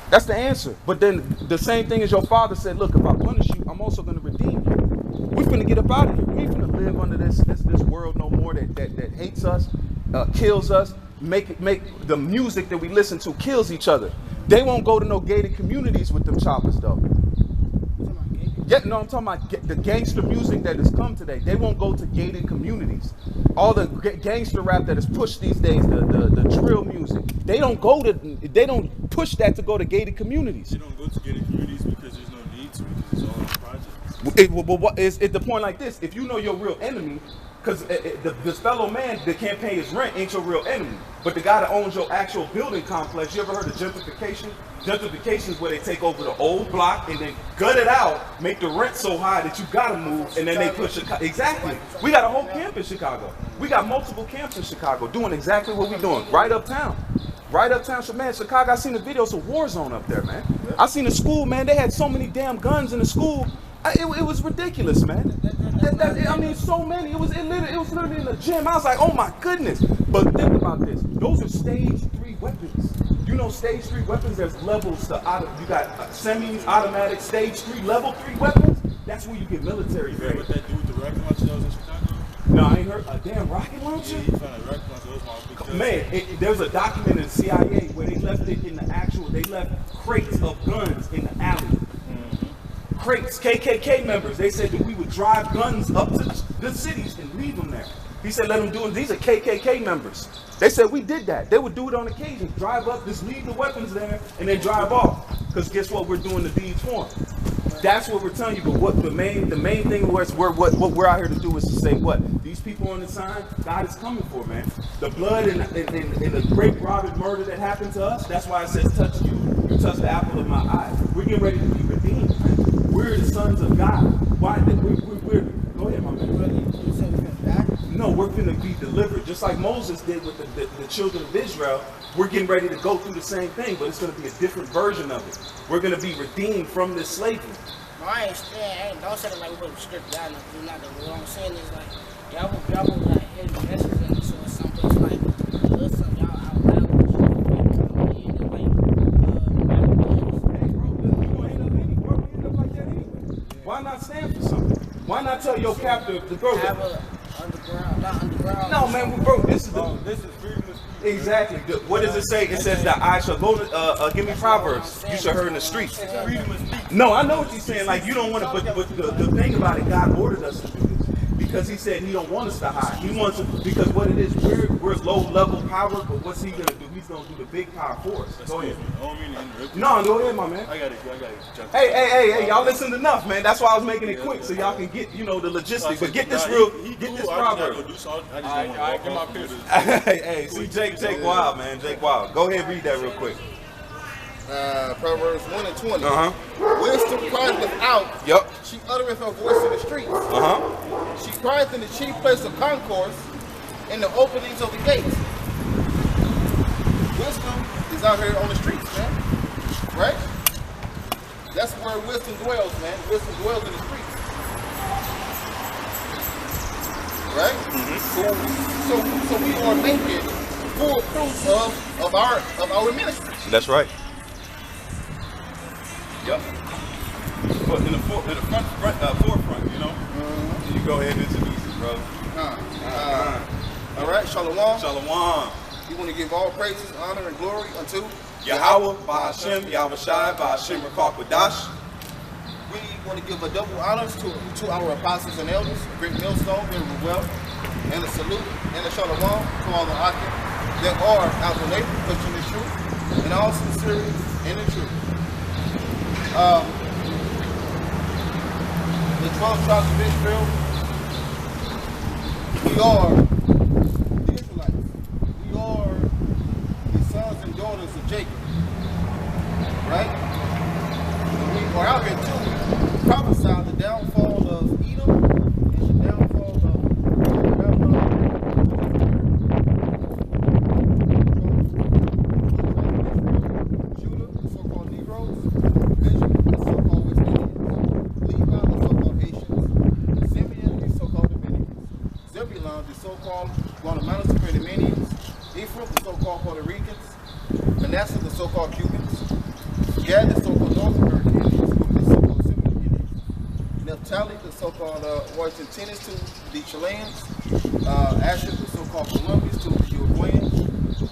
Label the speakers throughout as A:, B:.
A: That's the answer. But then the same thing as your father said, look, if I punish you, I'm also going to redeem you. We finna get up out of here. We ain't finna live under this world no more that hates us, kills us, make the music that we listen to kills each other. They won't go to no gated communities with them choppers though. Yeah, no, I'm talking about the gangster music that has come today. They won't go to gated communities. All the gangster rap that is pushed these days, the drill music, they don't push that to go to gated communities.
B: They don't go to gated communities because there's no need to, because it's all in projects.
A: It's the point like this. If you know your real enemy, because this fellow man that can't pay his rent ain't your real enemy. But the guy that owns your actual building complex, you ever heard of gentrification? Gentrification is where they take over the old block and then gut it out, make the rent so high that you gotta move, and then they put Chicago. Exactly. We got a whole camp in Chicago. We got multiple camps in Chicago doing exactly what we're doing, right uptown. Right uptown, man, Chicago, I seen the videos of Warzone up there, man. I seen the school, man, they had so many damn guns in the school. It was ridiculous, man. I mean, so many. It was literally in the gym. I was like, oh my goodness. But think about this. Those are stage 3 weapons. You know, stage 3 weapons. There's levels to you got semi-automatic stage 3, level 3 weapons. That's where you get military grade.
B: What that do with the rocket launcher that was in Chicago?
A: No, I ain't heard a damn rocket launcher.
B: Yeah, you found a rocket launcher.
A: Man, there's a document in the CIA where they left it in the actual. They left crates of guns in the alley. Crates, KKK members, they said that we would drive guns up to the cities and leave them there. He said, let them do it. These are KKK members. They said we did that. They would do it on occasion. Drive up, just leave the weapons there, and then drive off. Because guess what? We're doing the deeds for them. That's what we're telling you. But what the main thing was, what we're out here to do is to say what these people on the sign, God is coming for, man. The blood and the great Robert murder that happened to us. That's why it says, touch you touch the apple of my eye. We're getting ready to be redeemed, man. We're the sons of God. Why? We're go ahead, my man.
C: You said we're gonna die?
A: No, we're going to be delivered, just like Moses did with the children of Israel. We're getting ready to go through the same thing, but it's going to be a different version of it. We're going to be redeemed from this slavery.
C: No, I ain't saying, don't say it like we're stripped down. Do not. What I'm saying is like, y'all like his message in so it's someplace like, listen, y'all out loud.
A: Why not stand for something? Why not tell your captor to throw
C: Have
A: it?
C: a underground, not underground.
A: No, man, bro, this is
B: freedom of speech.
A: exactly. What does it say? It says that I shall go to, give me Proverbs. You shall hear in the streets.
B: Freedom of speech.
A: No, I know what you're saying. Like, you don't want to, but the thing about it, God ordered us to do this. Because he said he don't want us to hide. He wants us, because what it is, we're low level power, but what's he going to do? He's going to do the big power for us. Go ahead.
B: I don't mean to interrupt you.
A: No, go ahead, my man.
B: I got it. Jump.
A: Hey, y'all listened enough, man. That's why I was making it quick, so y'all can get, the logistics. But get this proverb.
B: I get my pictures.
A: Hey, see, Jake Wild, man. Jake Wild. Go ahead, read that real quick.
D: Proverbs 1 and 20.
A: Wisdom
D: crieth without.
A: Yep.
D: She uttereth her voice in the streets. She crieth in the chief place of concourse, in the openings of the gates. Wisdom is out here on the streets, man. Right? That's where wisdom dwells, man. Wisdom dwells in the streets. Right? So we are making full proof of our ministry.
A: That's right. Yep. But in the forefront, You go ahead and introduce it, bro.
D: All right, Shalom.
A: Shalom.
D: We want to give all praises, honor, and glory unto
A: Yahweh, Bahashem, Yahushai, Bahashem, Rakakwadash.
D: We want to give a double honors to our apostles and elders, a great millstone, very well, and a salute and a shalom to all the Akim that are out the nation, pushing the truth, and all sincerity and the truth. The 12 tribes of Israel, we are the Israelites. We are the sons and daughters of Jacob. Right? We are out here to prophesy the downfall of Edom and the downfall of Judah, the so-called Negroes, Benjamin, the so-called West Indians, Levi, the so-called Haitians, Simeon, the so-called Dominicans, Zebulon, the so-called Guatemalans, the Panamanians, Ephraim, the so-called Puerto Ricans, Manasseh, the so-called Cubans, Gad, the so-called northern Hyrcanians, the so-called southern Indians. Naphtali, the so-called Argentinians to the Chileans. Asher, the so-called Colombians to the Uruguayans.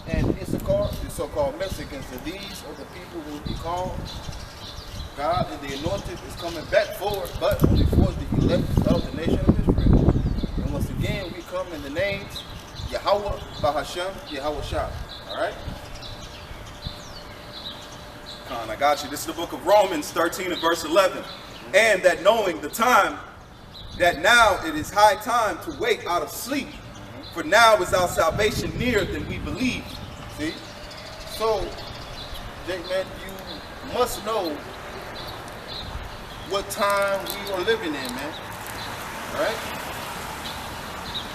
D: And Issachar, the so-called Mexicans. And these are the people who will be called. God and the anointed is coming back forward, but only for the elect of the nation of Israel. And once again, we come in the names Yahweh, Bahashem, Yahweh Shah. All right?
A: Con, I got you. This is the book of Romans 13 and verse 11. And that knowing the time, that now it is high time to wake out of sleep. For now is our salvation nearer than we believed.
D: See? So, Jake, man, you must know what time we are living in, man. All right?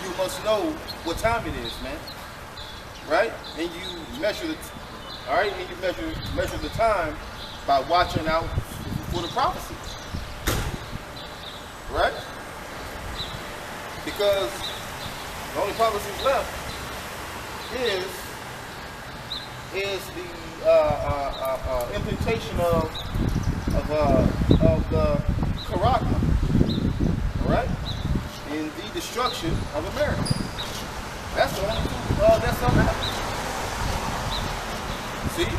D: You must know what time it is, man. Right? And you measure the, all right? And you measure the time by watching out for the prophecies. Right? Because the only prophecies left is the implementation of the Karaka, all right, in the destruction of America. That's all. That's all that. See?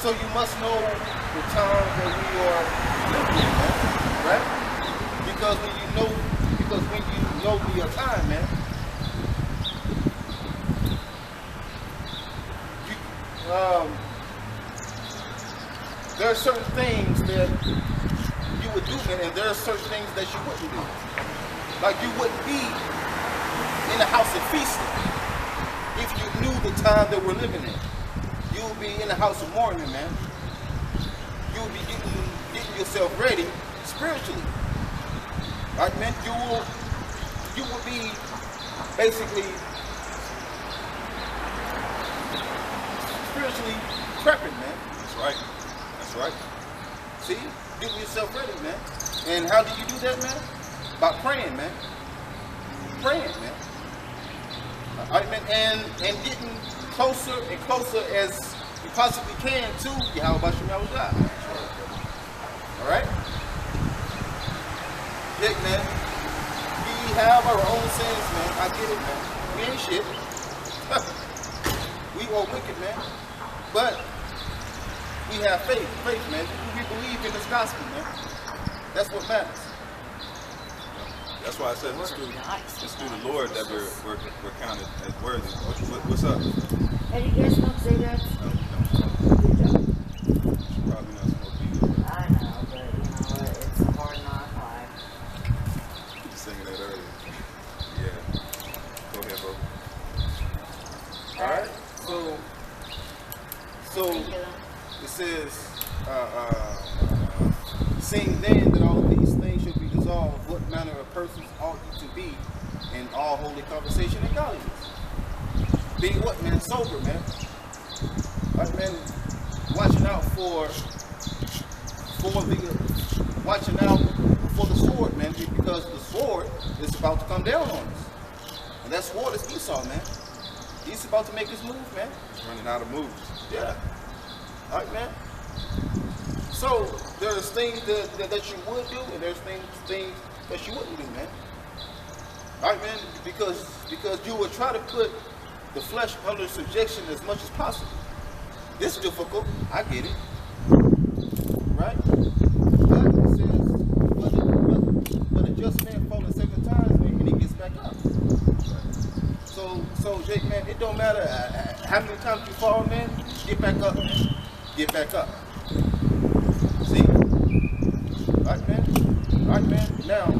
D: So you must know the time that we are living in, man, right? Because when you know the time, man, there are certain things that you would do, man, and there are certain things that you wouldn't do. Like you wouldn't be in the house of feasting if you knew the time that we're living in. You would be in the house of mourning, man. You would be getting yourself ready spiritually. Right, man? You will be basically spiritually prepping, man.
A: That's right. That's right.
D: See? Getting yourself ready, man. And how do you do that, man? By praying, man. Praying, man. All right, man. And getting closer and closer as you possibly can to Yahweh Shem Yahweh. All right? Dick, man. We have our own sins, man. I get it, man. We ain't shit. We are wicked, man. But we have faith, man. We believe in this gospel, man. That's what matters.
A: That's why I said it's through the Lord that we're counted as worthy. What's up?
E: Hey, you guys smoke cigarettes?
A: No. Probably not smoking.
E: I know, but you know what? It's a hard knock life.
A: You were singing that earlier. Yeah. Go ahead, bro.
D: All right. So it says, seeing then that all these things should be dissolved, what manner of persons ought you to be in all holy conversation and godliness? Being what, man? Sober, man. Right, man. Watching out for the sword, man, because the sword is about to come down on us. And that sword is Esau, man. He's about to make his move, man.
A: He's running out of moves.
D: Yeah. All right, man. So there's things that you would do, and there's things that you wouldn't do, man. All right, man. Because you would try to put the flesh under subjection as much as possible. This is difficult. I get it. Right? But it says, but a just man falls 7 times, man, and he gets back up. So Jake, man, it don't matter how many times you fall, man. Get back up, man. Get back up. See? Right, man? Right, man? Now,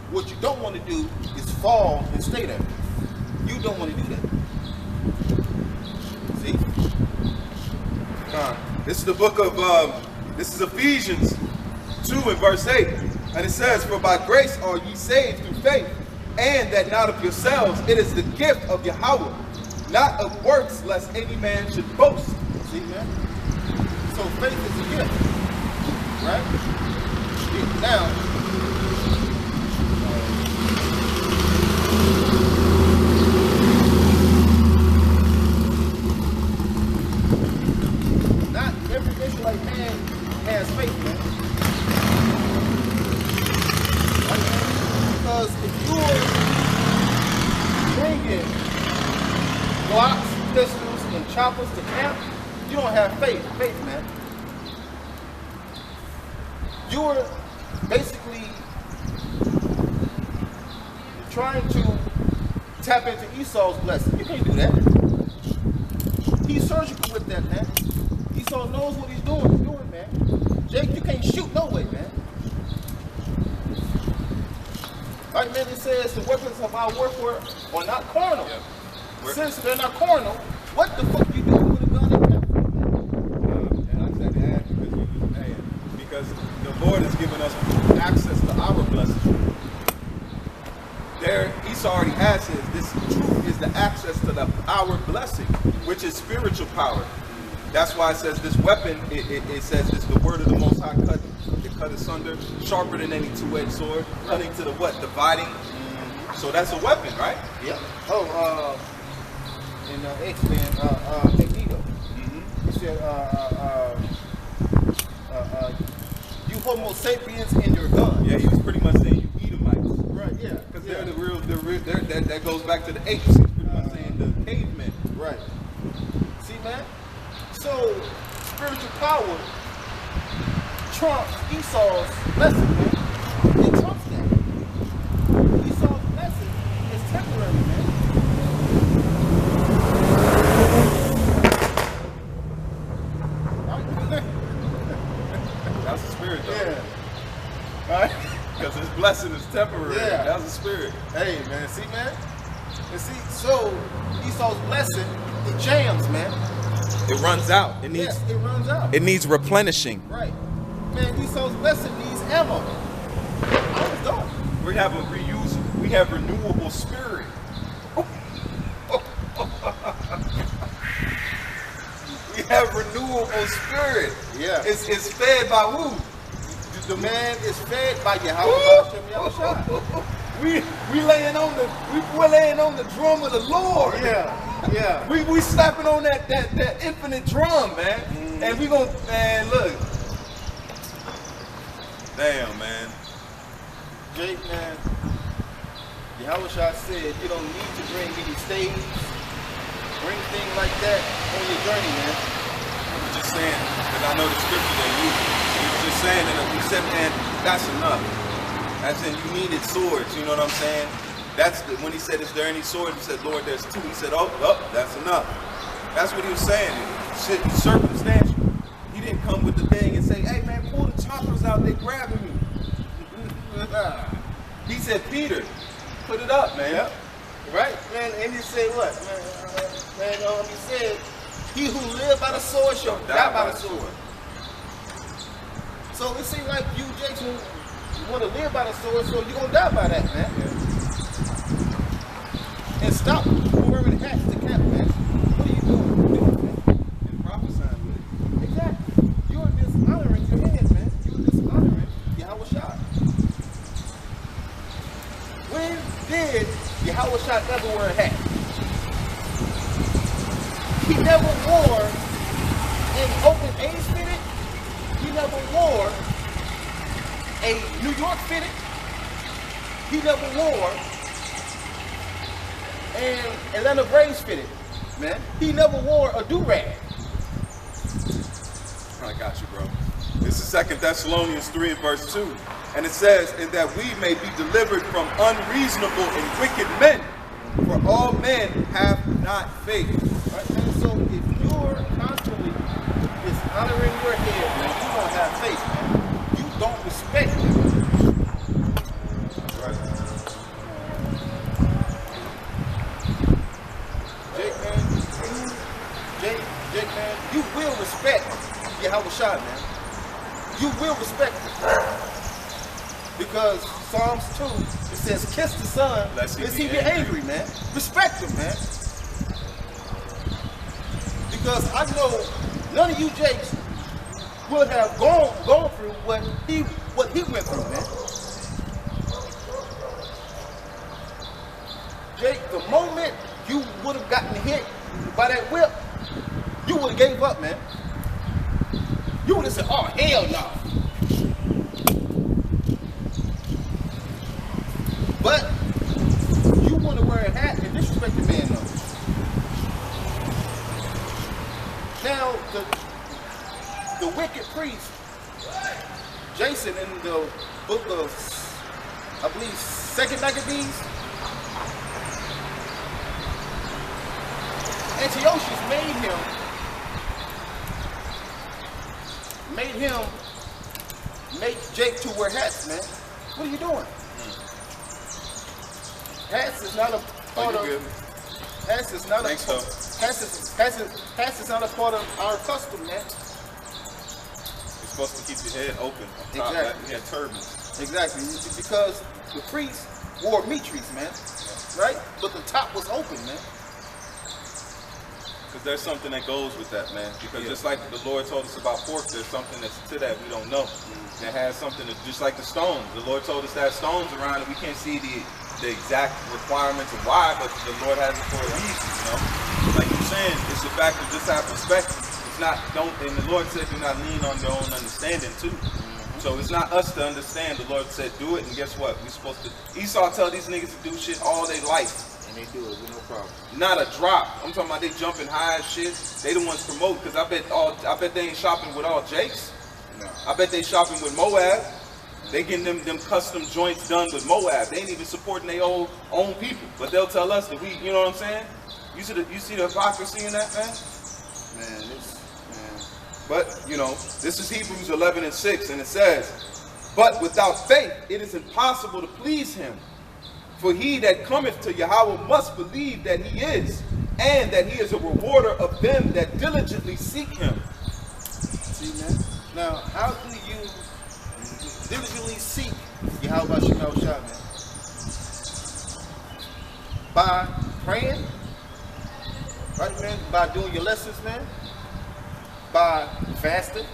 D: what you don't want to do is fall and stay there. You don't want to do that. See?
A: This is the book of, this is Ephesians 2 and verse 8. And it says, for by grace are ye saved through faith, and that not of yourselves, it is the gift of Yahweh, not of works, lest any man should boast.
D: See, man? So faith is a gift. Right? Now, not like man has faith, man. Because if you're bringing blocks, pistols, and choppers to camp, you don't have faith, man. You're basically trying to tap into Esau's blessing. You can't do that. He's surgical with that, man. Esau knows what he's doing, man. Jake, you can't shoot no way, man. Right, man, it says the weapons of our warfare are not carnal.
A: Yeah.
D: Since they're not carnal, what the fuck you doing with a gun and camp?
A: And I said that because the Lord has given us access to our blessings. There, Esau already has his. This truth is the access to our blessing, which is spiritual power. That's why it says this weapon, it says it's the word of the Most High cut asunder, sharper than any two-edged sword, cutting to the what? Dividing. So that's a weapon, right?
D: Yep. Oh, in X-Men, Magneto. He said, you Homo sapiens in your gun.
A: Yeah, he was pretty much saying you Edomites.
D: Right, yeah.
A: Because they're the real, that goes back to the apes. He's pretty much saying the cavemen.
D: Right. See, man? So, spiritual power trumps Esau's blessing, man. It trumps that. Esau's blessing is temporary, man.
A: That's a spirit, though.
D: Yeah. Right?
A: Because his blessing is temporary.
D: Yeah.
A: That's a spirit.
D: Hey, man, see, man? And see, so Esau's blessing, it jams, man.
A: It runs out. It needs.
D: Yes, it runs out.
A: It needs replenishing.
D: Right. Man, Esau's blessing needs ammo. I was done.
A: We have a reuse. We have renewable spirit. We have renewable spirit.
D: Yeah.
A: It's fed by who?
D: The man is fed by Yahweh Hashem Yahushua.
A: We're laying on the drum of the Lord.
D: Yeah. Yeah.
A: We slapping on that infinite drum, man. And we gonna, man, look. Damn, man.
D: Jake, man, Yahushua said you don't need to bring any staves, bring things like that on your journey, man.
A: I'm just saying, because I know the scripture they use. He was just saying, and we said, man, that's enough. As in, you needed swords, you know what I'm saying? When he said, is there any sword? He said, Lord, there's two. He said, oh, that's enough. That's what he was saying. Shit, circumstantial. He didn't come with the thing and say, hey, man, pull the choppers out, they grabbing me. He said, Peter, put it up, man.
D: Yep. Right, man, and he said what? Man, he said, he who lives by the sword shall die by the sword. So it seems like you, Jason, you want to live by the sword, so you're going to die by that, man.
A: Yeah.
D: And stop wearing hats to camp, man. What are you doing, man?
A: And prophesying with it.
D: Exactly. You're dishonoring your head, man. You're dishonoring Yahushua. When did Yahushua ever wear a hat? He never wore an open A's fitted. He never wore a New York fitted. He never wore an Atlanta Braves fitted, man. He never wore a do-rag.
A: I got you, bro. This is 2 Thessalonians 3 and verse 2. And it says, and that we may be delivered from unreasonable and wicked men. For all men have not faith.
D: Right, man? So if you're constantly dishonoring your head, man, you don't have faith, man. You don't respect it.
A: Right.
D: Jake, man, you will respect Yahushua, man. You will respect him. Because Psalms 2, it says, kiss the son, lest he be angry, man. Respect him, man. Because I know none of you Jakes would have gone through what he went through, man. Jake, the moment you would have gotten hit by that whip, you would have gave up, man. You would have said, oh, hell no. But you want to wear a hat and disrespect the man though. Now, the wicked priest, Jason, in the book of, I believe, 2nd Maccabees, Antiochus made Jake to wear hats, man. What are you doing? Hats is not a part of. Hats is not
B: Thanks,
D: a.
B: though.
D: Hats is not a part of our custom, man.
B: You're supposed to keep your head open. On top
D: Exactly.
B: That, you had turbans.
D: Exactly, because the priest wore mitres, man, right? But the top was open, man.
B: Because there's something that goes with that, man. Because just like the Lord told us about pork, there's something that's to that we don't know. That has something to, just like the stones. The Lord told us to have stones around and we can't see the exact requirements of why, but the Lord has it for a reason, you know? Like you're saying, it's the fact of just have perspective. It's not, and the Lord said do not lean on your own understanding too. So it's not us to understand. The Lord said do it, and guess what? We're supposed to, Esau tell these niggas to do shit all their life.
D: And they do it with no problem.
B: Not a drop. I'm talking about they jumping high as shit. They the ones promote, because I bet they ain't shopping with all Jakes.
D: No.
B: I bet they shopping with Moab. They getting them custom joints done with Moab. They ain't even supporting their own people. But they'll tell us that we, you know what I'm saying? You see the hypocrisy in that, man?
D: Man,
B: But, you know, this is Hebrews 11:6, and it says, but without faith it is impossible to please him. For he that cometh to Yahweh must believe that he is, and that he is a rewarder of them that diligently seek him.
D: see, man. Now, how do you diligently seek Yahweh Shemel Shah, man? By praying, right, man? By doing your lessons, man? By fasting,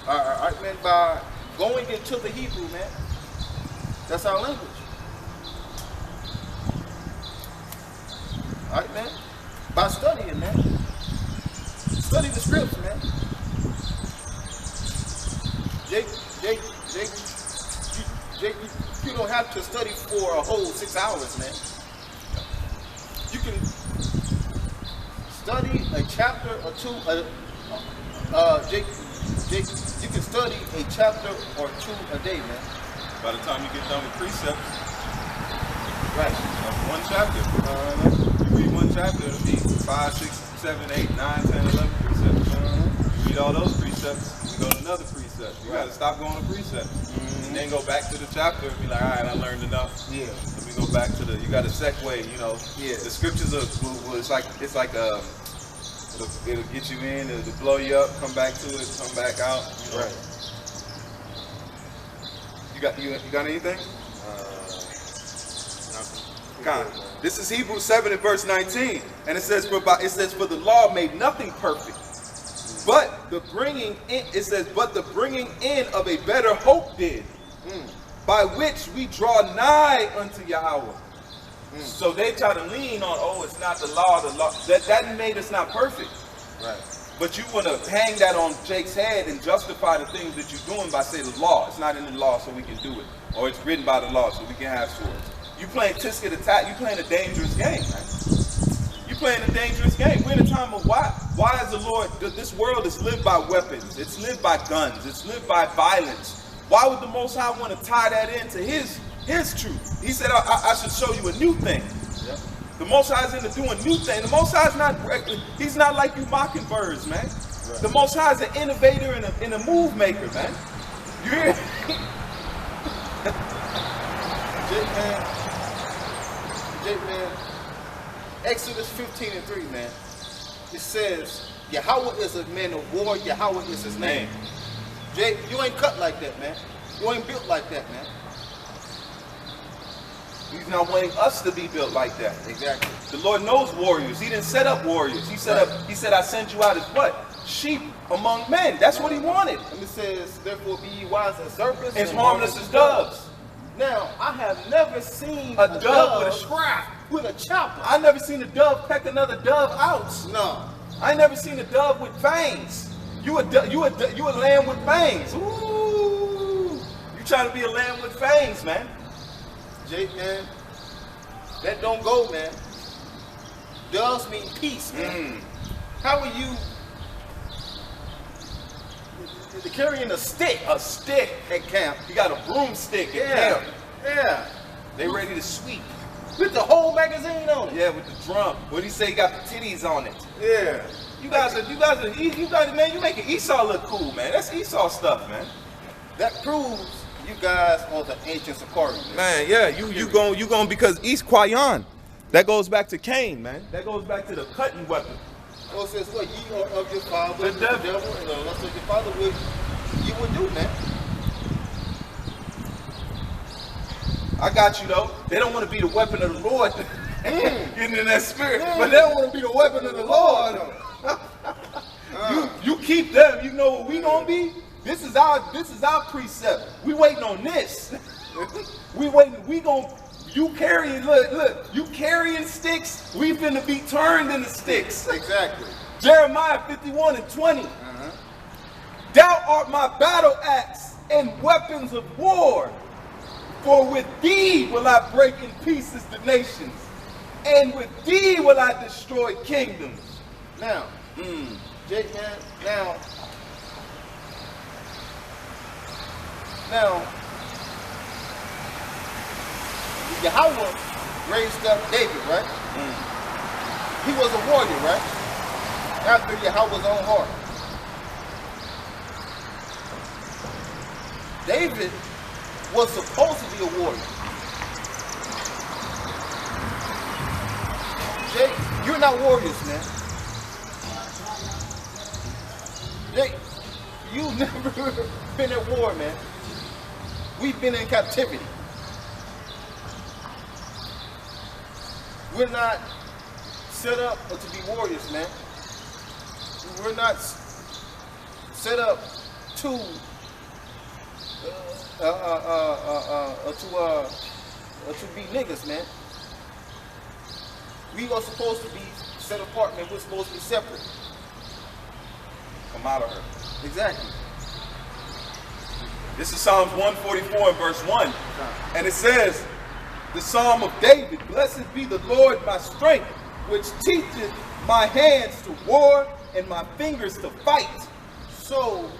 D: right, man? By going into the Hebrew, man? That's our language. All right, man? By studying, man. Study the scripts, man. Jake, you don't have to study for a whole 6 hours, man. You can study a chapter or two. Jake, you can study a chapter or two a day, man.
B: By the time you get done with precepts,
D: Right.
B: one chapter. You read one chapter, it'll be 5, 6, 7, 8, 9, 10, 11 precepts. You read all those precepts, you go to another precept. You gotta stop going to precepts. And then go back to the chapter and be like, all right, I learned enough.
D: Yeah.
B: Let me go back to you gotta segue, you know.
D: Yeah.
B: The scriptures are, it'll get you in, it'll blow you up, come back to it, come back out. You know.
D: Right.
B: You got anything? God. This is Hebrews 7:19, and it says, for the law made nothing perfect, but the bringing in, it says, but the bringing in of a better hope did, by which we draw nigh unto Yahweh. So they try to lean on, oh, it's not the law, that made us not perfect.
D: Right.
B: But you want to hang that on Jake's head and justify the things that you're doing by saying the law. It's not in the law, so we can do it. Or it's written by the law, so we can have swords. You playing tisket attack, you playing a dangerous game, man. You playing a dangerous game. We're in a time of why is the Lord, this world is lived by weapons. It's lived by guns. It's lived by violence. Why would the Most High want to tie that into his truth? He said, I should show you a new thing.
D: Yep.
B: The Most High is into doing new things. The Most High is not, he's not like you mockingbirds, man. Right. The Most High is an innovator and a move maker, man. You hear?
D: Jake, man. Exodus 15:3, man. It says, Yahweh is a man of war, Yahweh is his name. Jake, you ain't cut like that, man. You ain't built like that, man.
B: He's not wanting us to be built like that.
D: Exactly.
B: The Lord knows warriors. He didn't set up warriors. He said I sent you out as what? Sheep among men. That's what he wanted.
D: And it says, therefore be ye wise as serpents
B: And harmless as doves.
D: Now, I have never seen
B: A dove with a strap.
D: with a chopper.
B: I never seen a dove peck another dove out.
D: No.
B: I ain't never seen a dove with fangs.
A: You a lamb with fangs. Ooh. You trying to be a lamb with fangs, man.
D: Jake, man, that don't go, man. Does mean peace, man. How are you carrying a stick?
A: A stick.
D: At camp.
A: He got a broomstick at
D: Yeah,
A: camp.
D: yeah.
A: They ready to sweep.
D: With the whole magazine on it.
A: Yeah, with the drum. What he say? He got the titties on it.
D: Yeah.
A: You guys, man. You making Esau look cool, man. That's Esau stuff, man.
D: That proves you guys are the ancients of Corey, man.
A: Man, yeah, you going because East Kwayan. That goes back to Cain, man. That goes back to the cutting weapon.
D: Oh, it says what ye are of your father,
A: The
D: the
A: devil.
D: devil, and the lust of your father would you would do, man.
A: I got you though. They don't want to be the weapon of the Lord. Getting in that spirit,
D: But
A: but
D: they
A: they
D: don't want to be the weapon of the Lord.
A: you keep them. You know what we gonna be? This is our precept. We waiting on this. We waiting. We gonna. You carrying. Look. You carrying sticks. We finna be turned into sticks.
D: Exactly.
A: Jeremiah 51:20. Thou art my battle axe and weapons of war. For with thee will I break in pieces the nations, and with thee will I destroy kingdoms.
D: Now, Jake, man, now, Yahweh raised up David, right? He was a warrior, right? After Yahweh's own heart. David was supposed to be a warrior. Jake, you're not warriors, man. Jake, you've never been at war, man. We've been in captivity. We're not set up to be warriors, man. We're not set up to be niggas, man. We are supposed to be set apart, man. We're supposed to be separate.
A: Come out of her.
D: Exactly.
A: This is Psalms 144 and verse 1. And it says, the Psalm of David, blessed be the Lord my strength, which teacheth my hands to war and my fingers to fight.
D: So,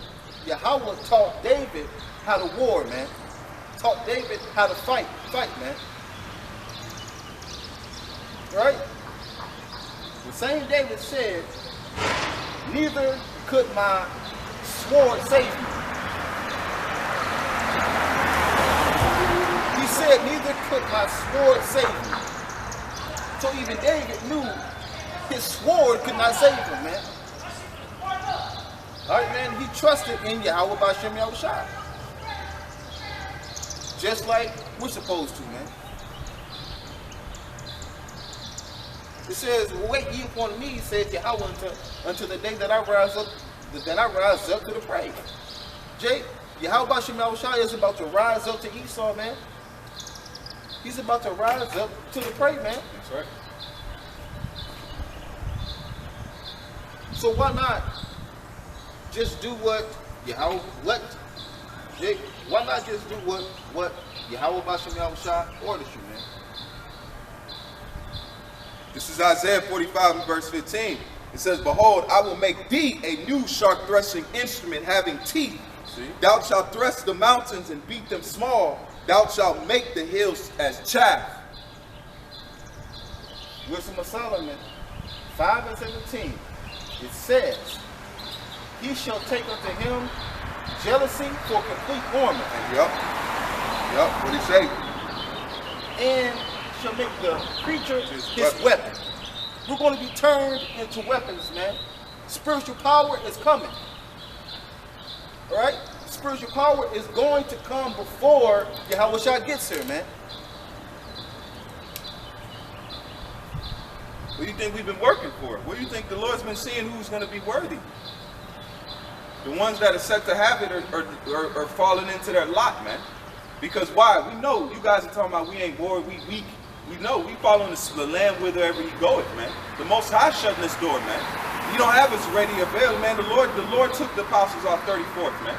D: Yahweh taught David how to war, man. Taught David how to fight, man. Right? The same David said, neither could my sword save me. He said, neither could my sword save me. So even David knew his sword could not save him, man. All right, man, he trusted in Yahweh B'Shem Yahushua. Just like we're supposed to, man. It says, wait ye upon me, saith Yahweh, until the day that I rise up to the prey. Jake, Yahweh B'Shem Yahushua is about to rise up to Esau, man. He's about to rise up to the prey, man.
A: That's right.
D: So why not just do what Yahweh, Jake, why not just do what Yahweh B'Shem Yahushua orders you, man?
A: This is Isaiah 45 and verse 15. It says, behold, I will make thee a new sharp threshing instrument having teeth.
D: See?
A: Thou shalt thresh the mountains and beat them small. Thou shalt make the hills as chaff.
D: Wisdom of Solomon 5 and 17. It says, he shall take unto him jealousy for complete armor.
A: Yup. What he say?
D: And shall make the creature his weapon. We're going to be turned into weapons, man. Spiritual power is coming. All right? Spiritual power is going to come before Yahweh Shah gets here, man.
A: What do you think we've been working for? What do you think the Lord's been seeing who's going to be worthy? The ones that are set to have it are falling into their lot, man. Because why? We know you guys are talking about we ain't bored, we weak. We know we following the Lamb wherever he goeth, man. The Most High shutting this door, man.
B: You don't have us ready available, man. The Lord took the apostles off 34th, man.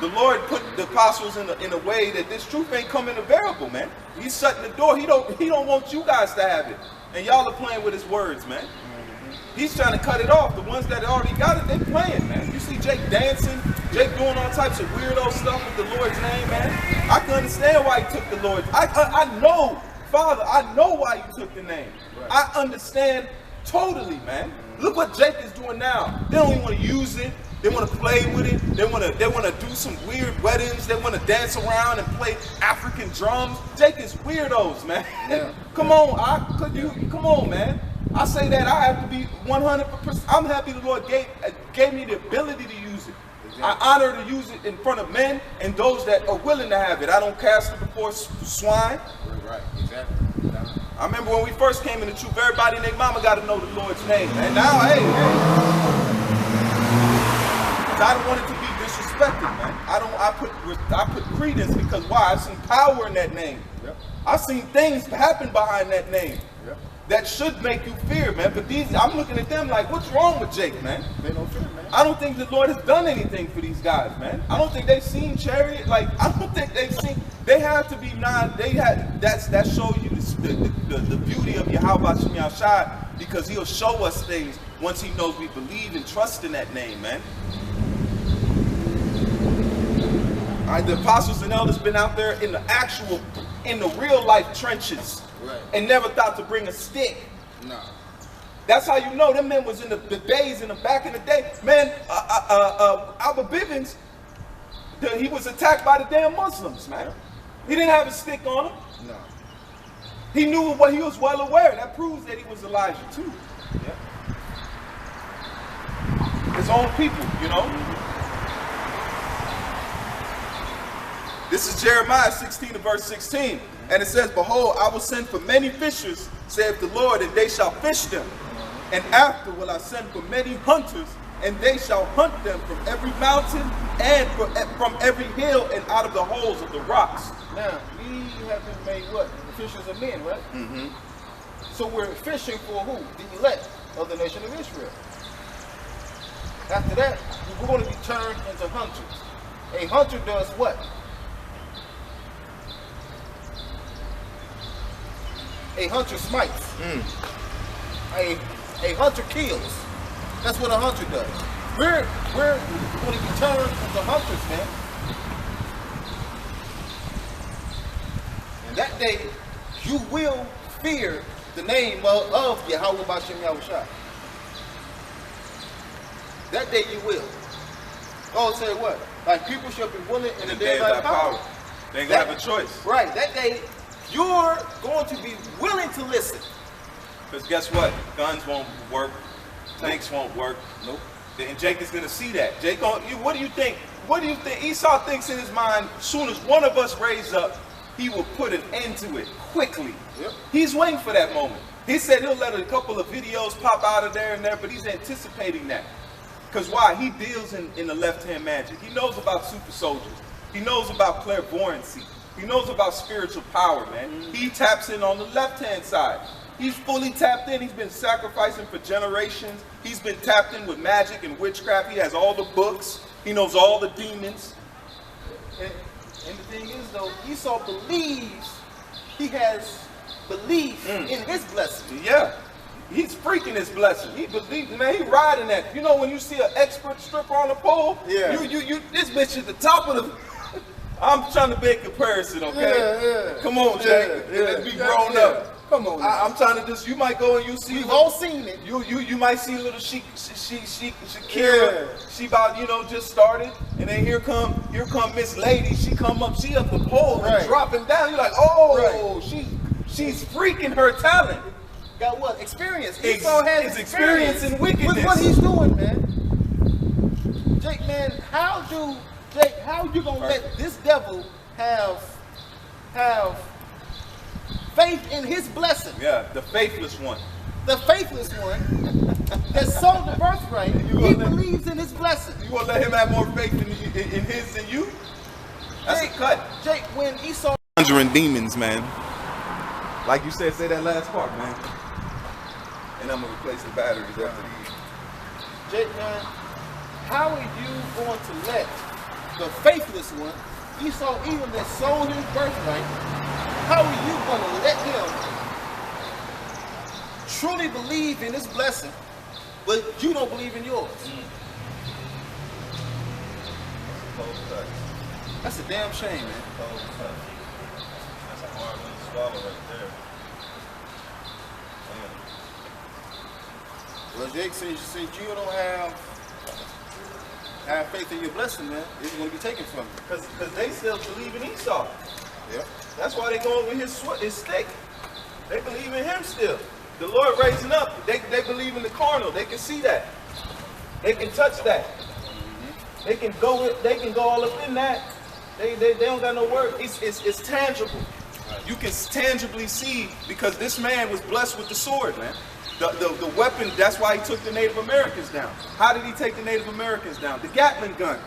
B: The Lord put the apostles in a way that this truth ain't coming available, man. He's shutting the door. He don't want you guys to have it. And y'all are playing with his words, man. He's trying to cut it off. The ones that already got it, they playing, man. You see Jake dancing, Jake doing all types of weirdo stuff with the Lord's name, man. I can understand why he took the Lord's. I know, Father, I know why you took the name. Right. I understand totally, man. Look what Jake is doing now. They don't even want to use it. They want to play with it. They want to do some weird weddings. They want to dance around and play African drums. Jake is weirdos, man. Yeah. Come on, man. I say that I have to be 100%. I'm happy the Lord gave me the ability to use it. Exactly. I honor to use it in front of men and those that are willing to have it. I don't cast it before swine.
D: Right, exactly.
B: I remember when we first came in the truth, everybody and their mama got to know the Lord's name. And now, hey. I don't want it to be disrespected, man. I put credence because why? I've seen power in that name. Yep. I've seen things happen behind that name. Yep. That should make you fear, man. But I'm looking at them like, what's wrong with Jake, man? They don't fear, man. I don't think the Lord has done anything for these guys, man. I don't think they've seen Chariot. Like, I don't think they've seen. They have to be that shows you the beauty of Yahweh Shem Yahshai, because he'll show us things once he knows we believe and trust in that name, man. All right, the apostles and elders been out there in the real life trenches, right, and never thought to bring a stick. No. That's how you know them men was in the days in the back in the day. Man, Albert Bivens, he was attacked by the damn Muslims, man. He didn't have a stick on him. No. He knew what he was well aware. That proves that he was Elijah too. Yeah. His own people, you know. This is Jeremiah 16 and verse 16. And it says, behold, I will send for many fishers, saith the Lord, and they shall fish them. And after will I send for many hunters, and they shall hunt them from every mountain and from every hill and out of the holes of the rocks.
D: Now, we have been made what? The fishers of men, right? Mm-hmm. So we're fishing for who? The elect of the nation of Israel. After that, we're going to be turned into hunters. A hunter does what? A hunter smites. A hunter kills. That's what a hunter does. We're going to be turned into hunters, man. And that day, you will fear the name of Yahweh B'Shem Yahushua. That day you will. God said what? Like people shall be willing in the day of thy power.
B: They ain't gonna have a choice.
D: Right. That day, you're going to be willing to listen.
B: Because guess what? Guns won't work. Tanks won't work. Nope. And Jake is going to see that. Jake, what do you think? What do you think? Esau thinks in his mind, as soon as one of us raise up, he will put an end to it quickly. Yep. He's waiting for that moment. He said he'll let a couple of videos pop out of there and there, but he's anticipating that. Because why? He deals in the left-hand magic. He knows about super soldiers. He knows about clairvoyancy. He knows about spiritual power, man. He taps in on the left-hand side. He's fully tapped in. He's been sacrificing for generations. He's been tapped in with magic and witchcraft. He has all the books. He knows all the demons.
D: And the thing is, though, Esau believes he has belief in his blessing.
B: Yeah. He's freaking his blessing. He believes, man, he riding that. You know when you see an expert stripper on the pole? Yeah. This bitch at the top of the... I'm trying to make a comparison, okay? Yeah. Come on, Jake. Let's be grown up. Come on. I'm trying to just, you might go and you see.
D: We've all seen it.
B: You might see little Shakira. Yeah. She about, just started. And then here come Miss Lady. She come up, she up the pole and dropping down. You're like, oh, she's freaking her talent.
D: Got what? Experience. Esau has
B: experience in wickedness.
D: With what he's doing, man. Jake, man, how you gonna let this devil have faith in his blessing?
B: Yeah, the faithless one.
D: The faithless one that sold the birthright. He believes in his blessing.
B: You gonna let him have more faith in his than you? That's a cut.
D: Jake, when Esau
B: conjuring demons, man. Like you said, say that last part, man. And I'm gonna replace the batteries after these.
D: Jake, man, how are you going to let the faithless one, Esau, even that sold his birthright, how are you going to let him truly believe in this blessing, but you don't believe in yours?
B: Cold cut.
D: That's a damn shame, man.
B: Cold cut. That's a hard one to swallow right there.
D: Well, Jake, since you don't have faith in your blessing, man, it's going to be taken from you.
A: Because they still believe in Esau.
D: Yeah.
A: That's why they going with his stick. They believe in him still. The Lord raising up. They believe in the carnal. They can see that. They can touch that. They can go all up in that. They don't got no word. It's tangible. You can tangibly see because this man was blessed with the sword, man. The weapon, that's why he took the Native Americans down. How did he take the Native Americans down? The Gatling gun.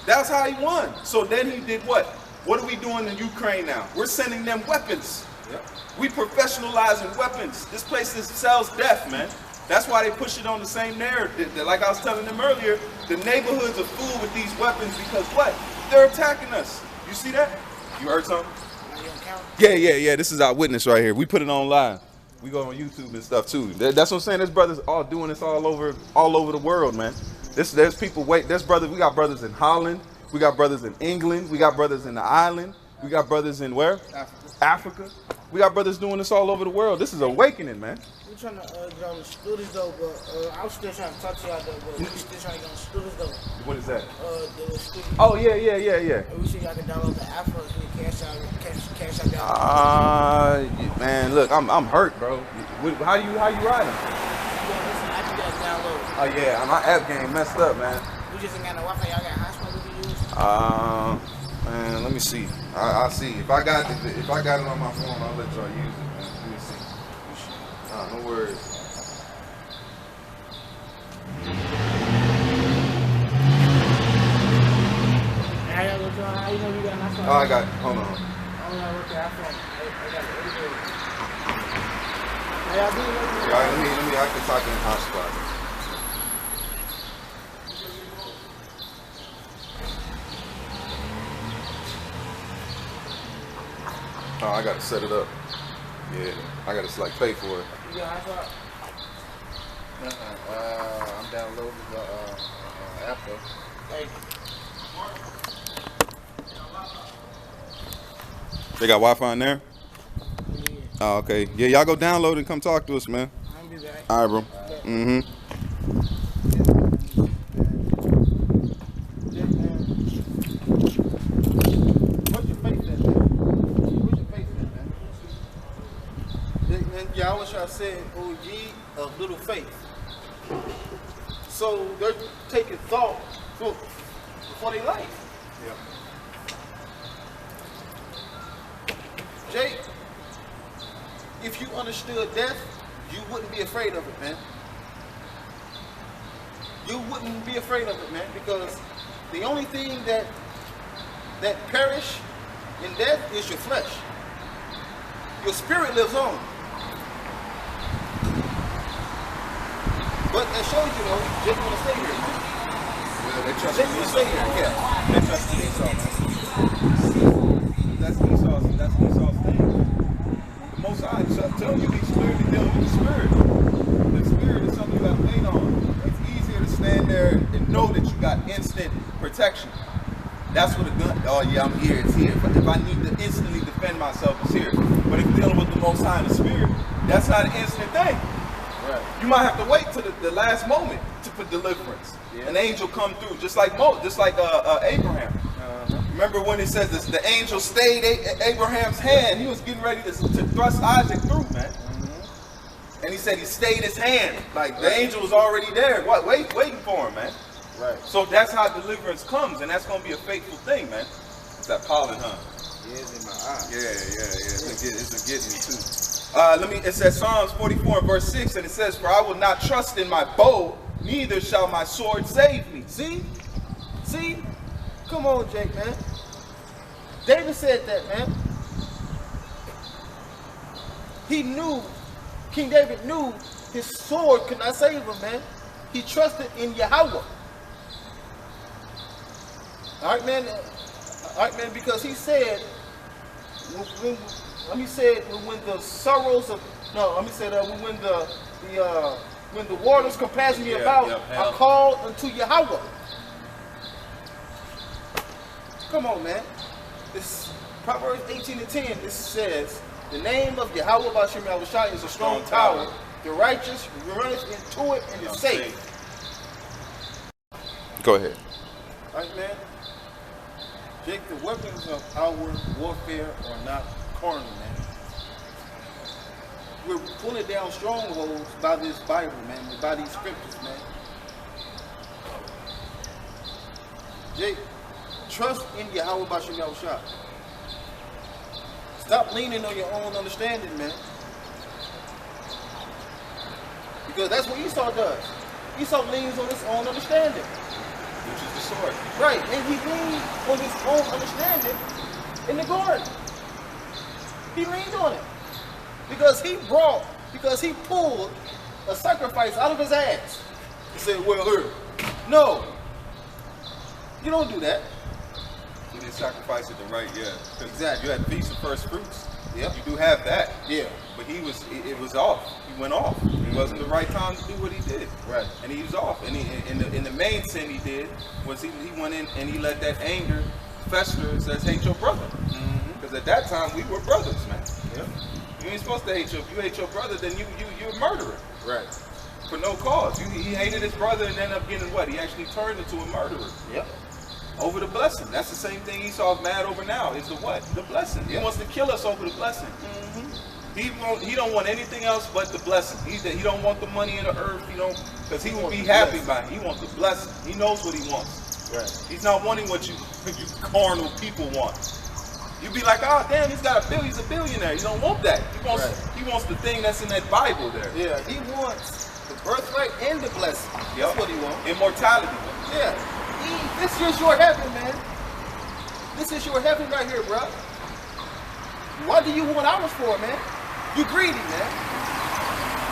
A: That's how he won. So then he did what? What are we doing in Ukraine now? We're sending them weapons. We professionalizing weapons. This place sells death, man. That's why they push it on the same narrative. Like I was telling them earlier, the neighborhoods are full with these weapons because what? They're attacking us. You see that? You heard something? Yeah. This is our witness right here. We put it on live. We go on YouTube and stuff too. That's what I'm saying. There's brothers all doing this all over the world, man. There's people there's brothers. We got brothers in Holland. We got brothers in England. We got brothers in the island. We got brothers in where? Africa. We got brothers doing this all over the world. This is awakening, man.
C: We're trying to get on the students though, but I was still trying to talk to y'all though, but we still trying to get on the students though.
A: What is that?
C: The students.
A: Oh yeah.
C: We see y'all can download the app for us. We cash out.
A: Man, look, I'm hurt, bro. How you riding? Oh yeah, my app game messed up, man.
C: We just ain't got no Wi-Fi. Y'all got hotspot we can use?
A: Man, let me see. I'll see if I got it on my phone. I'll let y'all use it, man. Let me see. No worries.
C: How you know you got an iPhone?
A: Oh, I got it. Hold on.
C: I don't know what the iPhone. I got it. How y'all doing?
A: Yeah, let me. I can talk in hotspot. Oh, I gotta set it up. Yeah, I gotta like pay for it.
C: You got an iPhone?
D: I'm downloading the app though.
C: Hey.
A: They got Wi-Fi in there?
C: Yeah.
A: Oh, okay. Yeah, y'all go download and come talk to us, man.
C: I'm be back.
A: All right, bro. Mm-hmm.
D: What's your faith in, man? What's your faith in, man? Yahweh said, "O ye of little faith." So they're taking thought for their life.
A: Yeah.
D: Jake, if you understood death, you wouldn't be afraid of it, man. You wouldn't be afraid of it, man, because the only thing that perish in death is your flesh. Your spirit lives on. But that shows you, though, Jake want to stay here, man.
A: Yeah, they trust
D: Jake want to stay here, yeah.
A: They trust Esau, man. That's Esau's thing. The Most High tell you he's clearly dealing with the spirit. The spirit is something you got to wait on. It's easier to stand there and know that you got instant protection. That's what a gun. Oh yeah, I'm here. It's here. But if I need to instantly defend myself, it's here. But if dealing with the Most High and the spirit, that's not an instant thing.
D: Right.
A: You might have to wait to the last moment for deliverance.
D: Yeah.
A: An angel come through, just like Abraham. Remember when it says this, the angel stayed Abraham's hand. He was getting ready to thrust Isaac through, man. And he said he stayed his hand. Like the angel was already there, waiting for him, man.
D: Right.
A: So that's how deliverance comes, and that's going to be a faithful thing, man. It's that pollen, huh?
D: Yeah, it's in my eye.
A: Yeah. It's getting me too. It says Psalms 44 and verse 6, and it says, "For I will not trust in my bow, neither shall my sword save me."
D: See? Come on, Jake, man. David said that, man. He knew, King David knew his sword could not save him, man. He trusted in Yahweh. All right, man. All right, man. Because he said, when the sorrows of when the waters compass me about, I called unto Yahweh. Come on, man. This Proverbs 18:10. This says, the name of Yahweh B'Shem Yahushua is a strong tower. The righteous runneth into it and is safe.
B: Go ahead.
D: All right, man. Jake, the weapons of our warfare are not carnal, man. We're pulling down strongholds by this Bible, man, by these scriptures, man. Jake, trust in Yahweh B'Shem Yahushua. Stop leaning on your own understanding, man. Because that's what Esau does. Esau leans on his own understanding.
B: Which is the sword.
D: Right, and he leaned on his own understanding in the garden. He leaned on it. Because he pulled a sacrifice out of his ass. He said, well, here. No. You don't do that.
B: He didn't sacrifice it the right,
D: Exactly.
B: You had Feast of First Fruits.
D: Yep.
B: You do have that.
D: Yeah.
B: But it was off. He went off. It wasn't the right time to do what he did.
D: Right.
B: And he was off. And in the main sin he did was he went in and he let that anger fester and says, hate your brother. Because at that time we were brothers, man.
D: Yep.
B: You ain't supposed to hate if you hate your brother, then you're a murderer.
D: Right.
B: For no cause. He hated his brother and ended up getting what? He actually turned into a murderer.
D: Yep.
B: Over the blessing. That's the same thing Esau's mad over now. Is the what? The blessing. He wants to kill us over the blessing. He don't want anything else but the blessing. He don't want the money in the earth. Because he will be happy by it. He wants the blessing. He knows what he wants.
D: Right.
B: He's not wanting what you carnal people want. You be like, oh damn, he's got he's a billionaire. He don't want that. He wants the thing that's in that Bible there.
D: Yeah, he wants the birthright and the blessing.
B: Yep.
D: That's what he wants.
B: Immortality.
D: Yeah. This is your heaven, man. This is your heaven right here, bro. What do you want ours for, man? You greedy, man.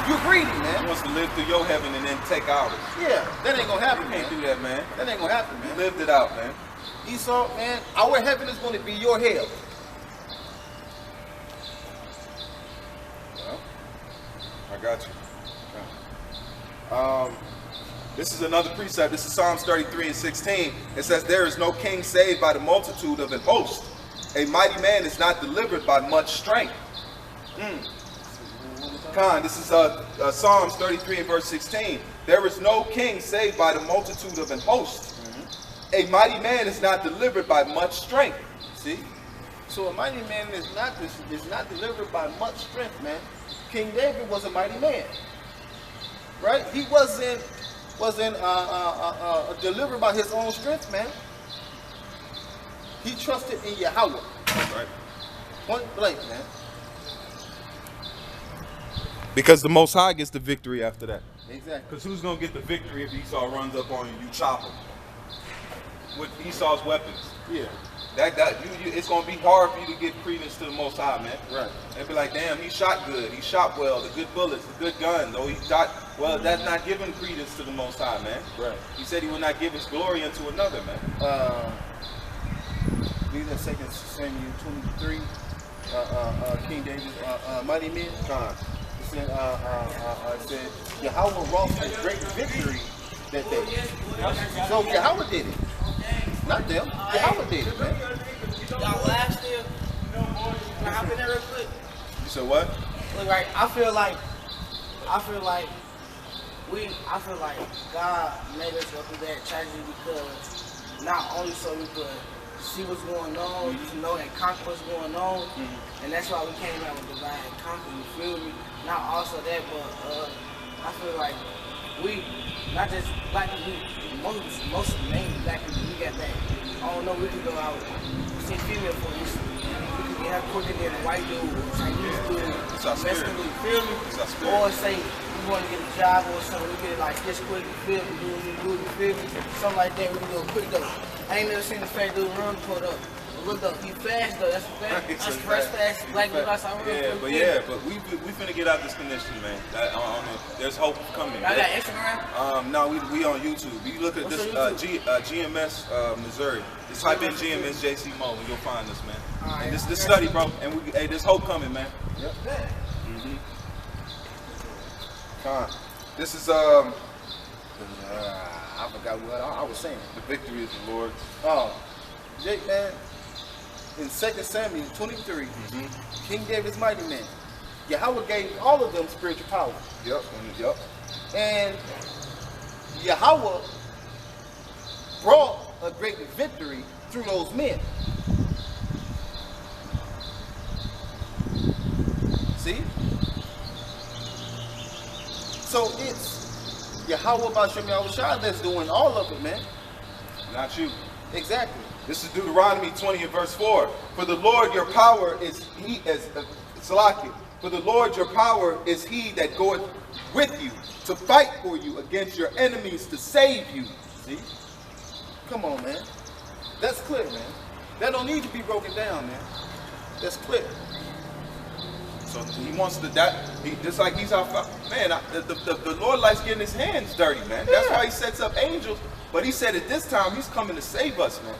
D: You greedy,
B: He
D: man.
B: wants to live through your heaven and then take ours.
D: Yeah, that ain't gonna happen,
B: You can't
D: man.
B: do that, man.
D: That ain't gonna happen,
B: You
D: man.
B: lived it out, man.
D: Esau, man, our heaven is gonna be your hell.
B: Well, I got you. This is another precept. This is Psalms 33:16. It says, there is no king saved by the multitude of an host. A mighty man is not delivered by much strength. This is Psalms 33 and verse 16. There is no king saved by the multitude of an host. A mighty man is not delivered by much strength. See?
D: So a mighty man is not delivered by much strength, man. King David was a mighty man, right? He wasn't delivered by his own strength, man. He trusted in Yahweh.
B: Right.
D: Point blank, man.
B: Because the Most High gets the victory after that.
D: Exactly.
A: Because who's going to get the victory if Esau runs up on you? You chop him.
B: With Esau's weapons.
D: Yeah.
B: It's gonna be hard for you to get credence to the Most High, man.
D: Right.
B: They'll be like, damn, he shot good, he shot well, the good bullets, the good guns. Oh, he shot well. That's not giving credence to the Most High, man.
D: Right.
B: He said he would not give his glory unto another, man.
D: These are 2 Samuel 23. King David's mighty men. It said Yahweh wrought a great victory that day. So Yahweh did it. Not them. Yahweh did it, man.
C: Y'all last year, can I hop in there real quick?
B: You said what?
C: Look, right, I feel like God made us go through that tragedy because not only so we could see what's going on, to know and conquer what's going on, and that's why we came out with divide and conquer, you feel me? Not also that, but I feel like we, not just black people, most mainly black people, we got that. I don't know, we can go out, see female for instance. We can have quicker than a white dude, or Chinese dude,
B: It's our spirit.
C: Mexican dude, feel me?
B: It's our spirit.
C: Or say we want to get a job or something, we get it like this quick, you feel me? Do you feel me? Something like that, we can do it quick though. I ain't never seen the fat dude run pulled up. Look though, he fast though. That's a fact.
B: It's
C: That's
B: a
C: first
B: fact.
C: fast. Black Lives Matter.
B: Yeah, but we finna get out this condition, man. There's hope coming.
C: I got Instagram.
B: No, we on YouTube. You look at
C: What's
B: this
C: on
B: GMS Missouri. Just type in GMS JC Mo and you'll find us, man.
C: Alright.
B: And this study, bro. And there's hope coming, man.
D: Yep.
B: Mm-hmm.
D: This is I forgot what I was saying.
B: The victory is the Lord's.
D: Oh, Jake, man, in 2 Samuel 23, King David's mighty men, Yahweh gave all of them spiritual power.
B: Yep. Yep.
D: And Yahweh brought a great victory through those men. See? So it's Yahweh Bashem Yahushua that's doing all of it, man.
B: Not you.
D: Exactly.
B: This is Deuteronomy 20 and verse 4. For the Lord your power is he as Salakia. For the Lord your power is he that goeth with you to fight for you against your enemies to save you. See?
D: Come on, man. That's clear, man. That don't need to be broken down, man. That's clear.
B: So he wants to just like he's our man. The Lord likes getting his hands dirty, man. That's why he sets up angels. But he said at this time he's coming to save us, man.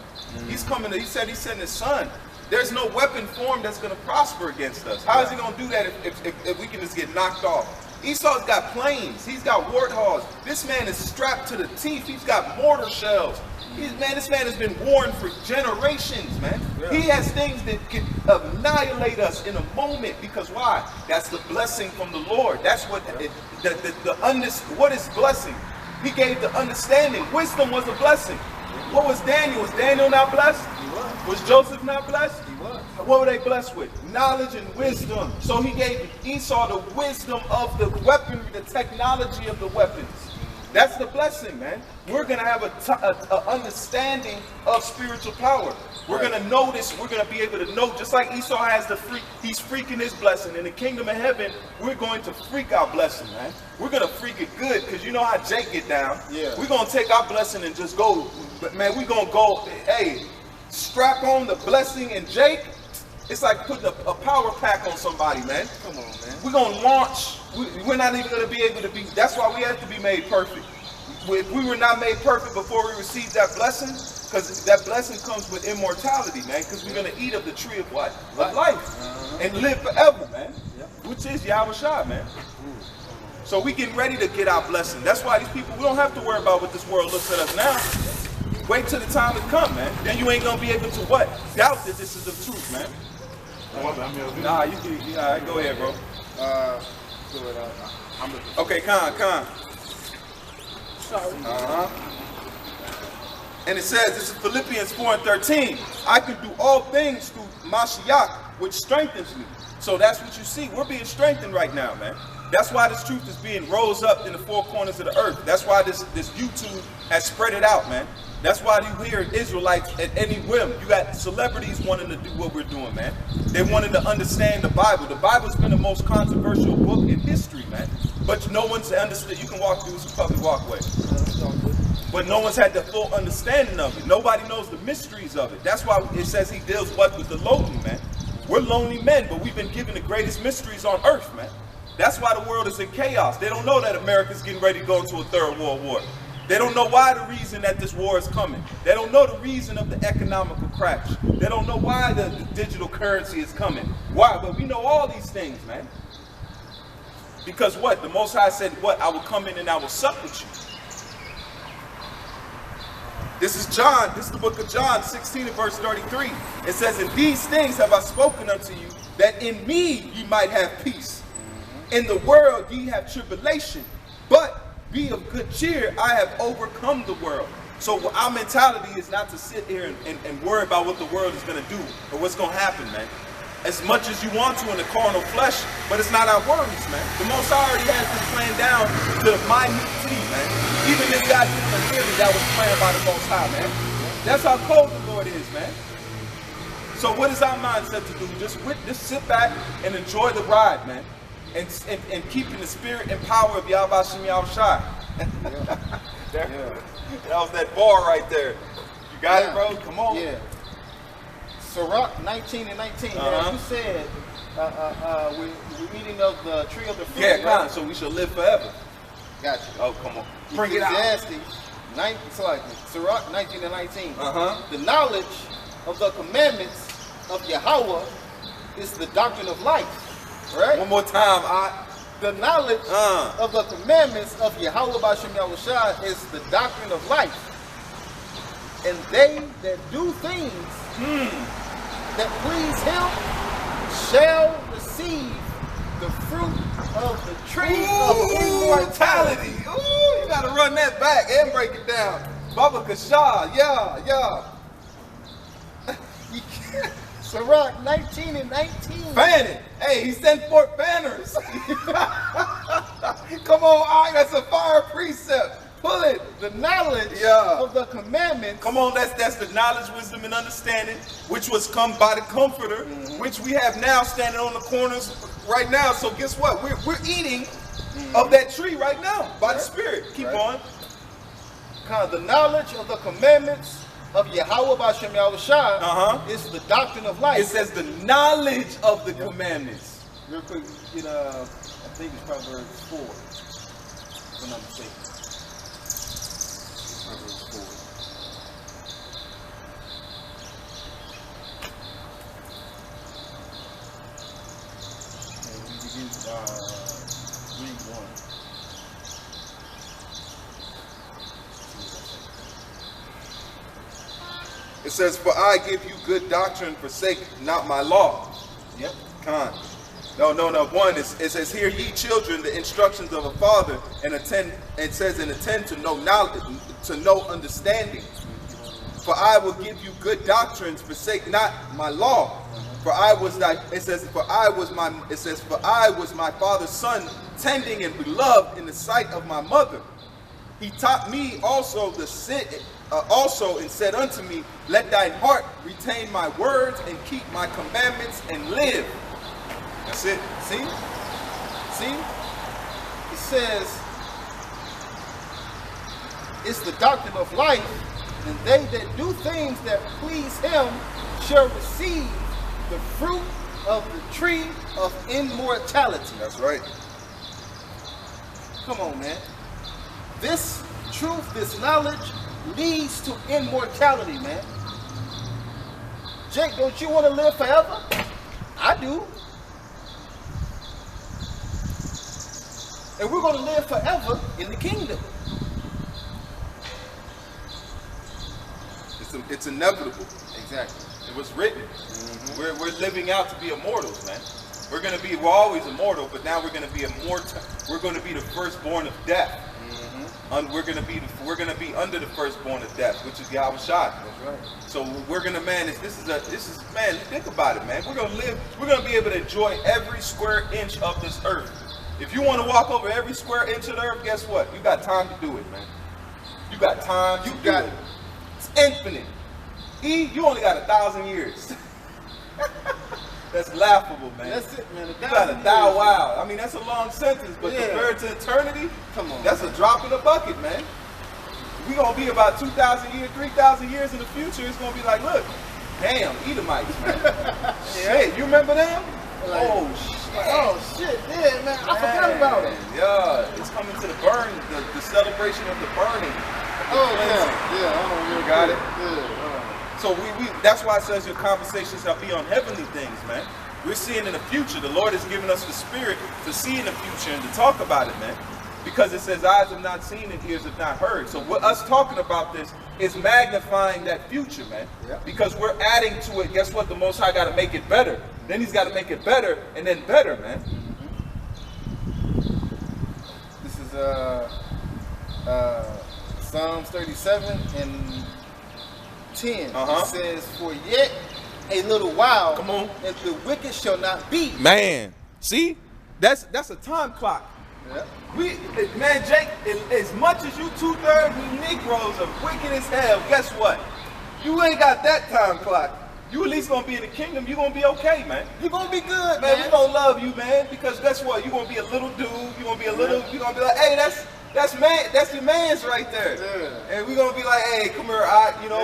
B: He's coming to. He said he's sending his son. There's no weapon formed that's going to prosper against us. How is he going to do that if we can just get knocked off? Esau's got planes. He's got warthogs. This man is strapped to the teeth. He's got mortar shells. This man has been warned for generations, man.
D: Yeah.
B: He has things that can annihilate us in a moment. Because why? That's the blessing from the Lord. That's what what is blessing? He gave the understanding. Wisdom was a blessing. What was Daniel? Was Daniel not blessed?
D: He was.
B: Was Joseph not blessed?
D: He was.
B: What were they blessed with? Knowledge and wisdom. So he gave Esau the wisdom of the weaponry, the technology of the weapons. That's the blessing, man. We're going to have a understanding of spiritual power. We're going to know this. We're going to be able to know, just like Esau has he's freaking his blessing. In the kingdom of heaven, we're going to freak our blessing, man. We're going to freak it good, because you know how Jake get down.
D: Yeah.
B: We're going to take our blessing and just go. But man, we're going to go, hey, strap on the blessing and Jake. It's like putting a power pack on somebody, man.
D: Come on, man.
B: We're going to launch. We're not even going to be able to be. That's why we have to be made perfect. If we were not made perfect before we received that blessing, because that blessing comes with immortality, man, because we're going to eat of the tree of what? Of life. And live forever, man. Which is Yahushua, man. So we getting ready to get our blessing. That's why these people, we don't have to worry about what this world looks at us now. Wait till the time to come, man. Then you ain't going to be able to what? Doubt that this is the truth, man. Nah, you all right, go ahead, bro. Okay, Khan.
C: Sorry.
B: And it says, this is Philippians 4 and 13. I can do all things through Mashiach, which strengthens me. So that's what you see. We're being strengthened right now, man. That's why this truth is being rose up in the four corners of the earth. That's why this YouTube has spread it out, man. That's why you hear Israelites at any whim. You got celebrities wanting to do what we're doing, man. They wanted to understand the Bible. The Bible's been the most controversial book in history, man. But no one's understood. You can walk through this public walkway. But no one's had the full understanding of it. Nobody knows the mysteries of it. That's why it says he deals with the lonely, man. We're lonely men, but we've been given the greatest mysteries on earth, man. That's why the world is in chaos. They don't know that America's getting ready to go into a third world war. They don't know why the reason that this war is coming. They don't know the reason of the economical crash. They don't know why the digital currency is coming. Why? But we know all these things, man. Because what? The Most High said, what? I will come in and I will sup with you. This is John. This is the book of John 16 and verse 33. It says, and these things have I spoken unto you, that in me ye might have peace. In the world ye have tribulation, but be of good cheer, I have overcome the world. So our mentality is not to sit here and worry about what the world is going to do or what's going to happen, man. As much as you want to in the carnal flesh, but it's not our worries, man. The Most High already has this plan down to the minute T, man. Even this guy giving a theory that was planned by the Most High, man. That's how cold the Lord is, man. So what is our mindset to do? Just sit back and enjoy the ride, man. And keeping the spirit and power of Yahweh Shem Yahushai. That was that bar right there. You got it, bro? Come on.
D: Yeah. Sirach 19 and 19. Now, you said we're eating of the tree of the fruit.
B: Yeah,
D: right?
B: kind of. So we shall live forever.
D: Gotcha.
B: Oh, come on. Bring it out.
D: Ecclesiastes, Sirach 19 and 19.
B: Uh-huh.
D: The knowledge of the commandments of Yahweh is the doctrine of life. Right?
B: One more time.
D: The knowledge of the commandments of Yahweh B'Shem Yahushua is the doctrine of life. And they that do things that please him shall receive the fruit of the tree of immortality.
B: Ooh, you gotta run that back and break it down. Baba Kasha, yeah.
D: Sirach 19 and 19.
B: Fan it. Hey, he sent forth banners. Come on, that's a fire precept. Pull it.
D: The knowledge of the commandments.
B: Come on, that's the knowledge, wisdom, and understanding, which was come by the Comforter, which we have now standing on the corners right now. So guess what? We're eating of that tree right now by the Spirit. Keep on.
D: Kind of the knowledge of the commandments of Yahweh B'Shem Yahushua is the doctrine of life.
B: It says the knowledge of the commandments.
D: Real quick, I think it's Proverbs 4, if I'm not mistaken. Proverbs 4. And we begin read 1.
B: It says, for I give you good doctrine, forsake not my law.
D: Yep.
B: Con. No. 1, it says, hear ye children the instructions of a father, and attend, it says, and attend to know knowledge, to know understanding. For I will give you good doctrines, forsake not my law. For I was for I was my father's son, tending and beloved in the sight of my mother. He taught me also and said unto me, let thine heart retain my words and keep my commandments and live. That's it.
D: See? It says, it's the doctrine of life, and they that do things that please him shall receive the fruit of the tree of immortality.
B: That's right.
D: Come on, man. This truth, this knowledge leads to immortality, man. Jake, don't you want to live forever? I do. And we're going to live forever in the kingdom.
B: It's inevitable.
D: Exactly.
B: It was written. We're living out to be immortals, man. We're always immortal, but now we're gonna be immortal. We're gonna be the firstborn of death. We're gonna be under the firstborn of death, which is Yahweh Shai.
D: That's right.
B: So we're gonna, man, this is man, think about it, man. We're gonna be able to enjoy every square inch of this earth. If you want to walk over every square inch of the earth, guess what? You got time to do it, man. You got time to do it. It's infinite. You only got 1,000 years. That's laughable, man.
D: That's it, man.
B: You gotta die wild. I mean, that's a long sentence, but compared to eternity,
D: come on,
B: that's a drop in the bucket, man. We gonna be about 2,000 years, 3,000 years in the future. It's gonna be like, look, damn, Edomites, man. Shit, you remember them?
D: Oh shit, yeah, man. I forgot about it.
B: Yeah, it's coming to the celebration of the burning.
D: You
B: got it.
D: Yeah.
B: So that's why it says your conversations shall be on heavenly things, man. We're seeing in the future. The Lord has given us the spirit to see in the future and to talk about it, man. Because it says eyes have not seen and ears have not heard. So what us talking about this is magnifying that future, man.
D: Yeah.
B: Because we're adding to it. Guess what? The Most High got to make it better. Then he's got to make it better and then better, man.
D: This is Psalms 37 and 10. It says, for yet a little while,
B: come on,
D: and the wicked shall not be.
B: Man, see? That's a time clock.
D: Yeah.
B: Man, Jake, as much as you 2/3 we Negroes are wicked as hell, guess what? You ain't got that time clock. You at least gonna be in the kingdom, you gonna be okay, man.
D: You gonna be good,
B: man. We gonna love you, man, because guess what? You gonna be a little dude, you gonna be a little, you gonna be like, hey, that's your man's right there.
D: Yeah.
B: And we gonna be like, hey, come here,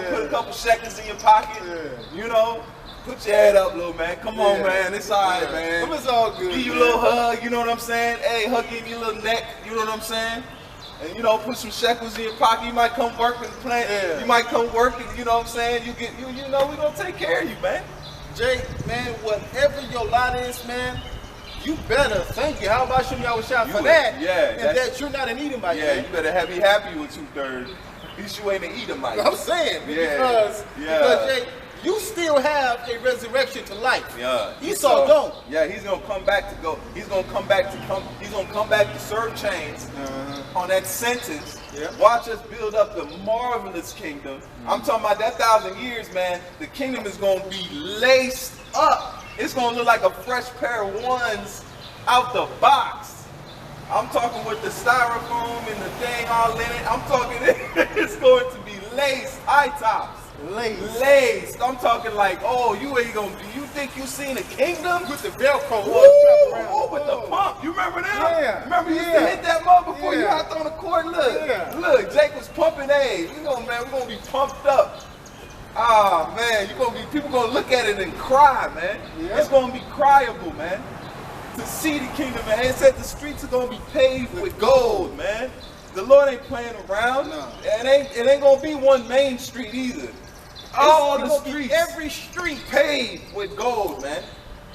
B: put a couple shekels in your pocket, you know. Put your head up, little man. Come on, man. It's all right, man.
D: It's all good.
B: Give you a little hug, you know what I'm saying? Hey, hug, give you a little neck, you know what I'm saying? And, you know, put some shekels in your pocket. You might come work with the plant.
D: Yeah.
B: You might come work, and, you know what I'm saying? You know, we're going to take care of you, man.
D: Jake, man, whatever your lot is, man, you better thank you. How about Shimmy Awashai for that?
B: Yeah.
D: And that you're not an Edomite,
B: Yeah,
D: man.
B: you better be happy with 2/3. At least you ain't an Edomite.
D: I'm saying, because Jake, you still have a resurrection to life.
B: Yeah.
D: Esau don't.
B: Yeah, he's gonna come back to go. He's gonna come back to serve chains on that sentence.
D: Yeah.
B: Watch us build up the marvelous kingdom. I'm talking about that 1,000 years, man. The kingdom is gonna be laced up. It's gonna look like a fresh pair of ones out the box. I'm talking with the styrofoam and the thing all in it. I'm talking it's going to be laced, high tops. Laced. I'm talking like, oh, you ain't gonna be. You think you seen a kingdom
D: With the Velcro.
B: Ooh, with the pump. You remember that?
D: Yeah.
B: Remember you used to hit that mug before you
D: Yeah.
B: hopped on the court? Look.
D: Yeah.
B: Look, Jake was pumping A's. You know, man, we're gonna be pumped up. Ah, man, people gonna look at it and cry, man.
D: Yeah.
B: It's gonna be cryable, man. To see the kingdom, man. It said the streets are gonna be paved with gold, man. The Lord ain't playing around.
D: No.
B: It ain't gonna be one main street either. All
D: It's
B: the
D: gonna be
B: streets,
D: every street
B: paved with gold, man.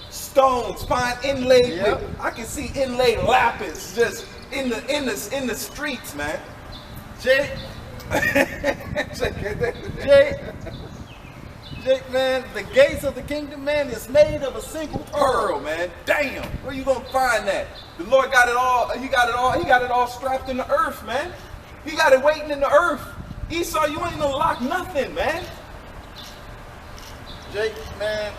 B: Stones, fine inlaid
D: Yep.
B: with. I can see inlaid lapis just in the streets, man.
D: Jake, Jake, man, the gates of the kingdom, man, is made of a single
B: Pearl, man. Damn, where you gonna find that? The Lord got it all. He got it all strapped in the earth, man. He got it waiting in the earth. Esau, you ain't gonna lock nothing, man.
D: Jake, man,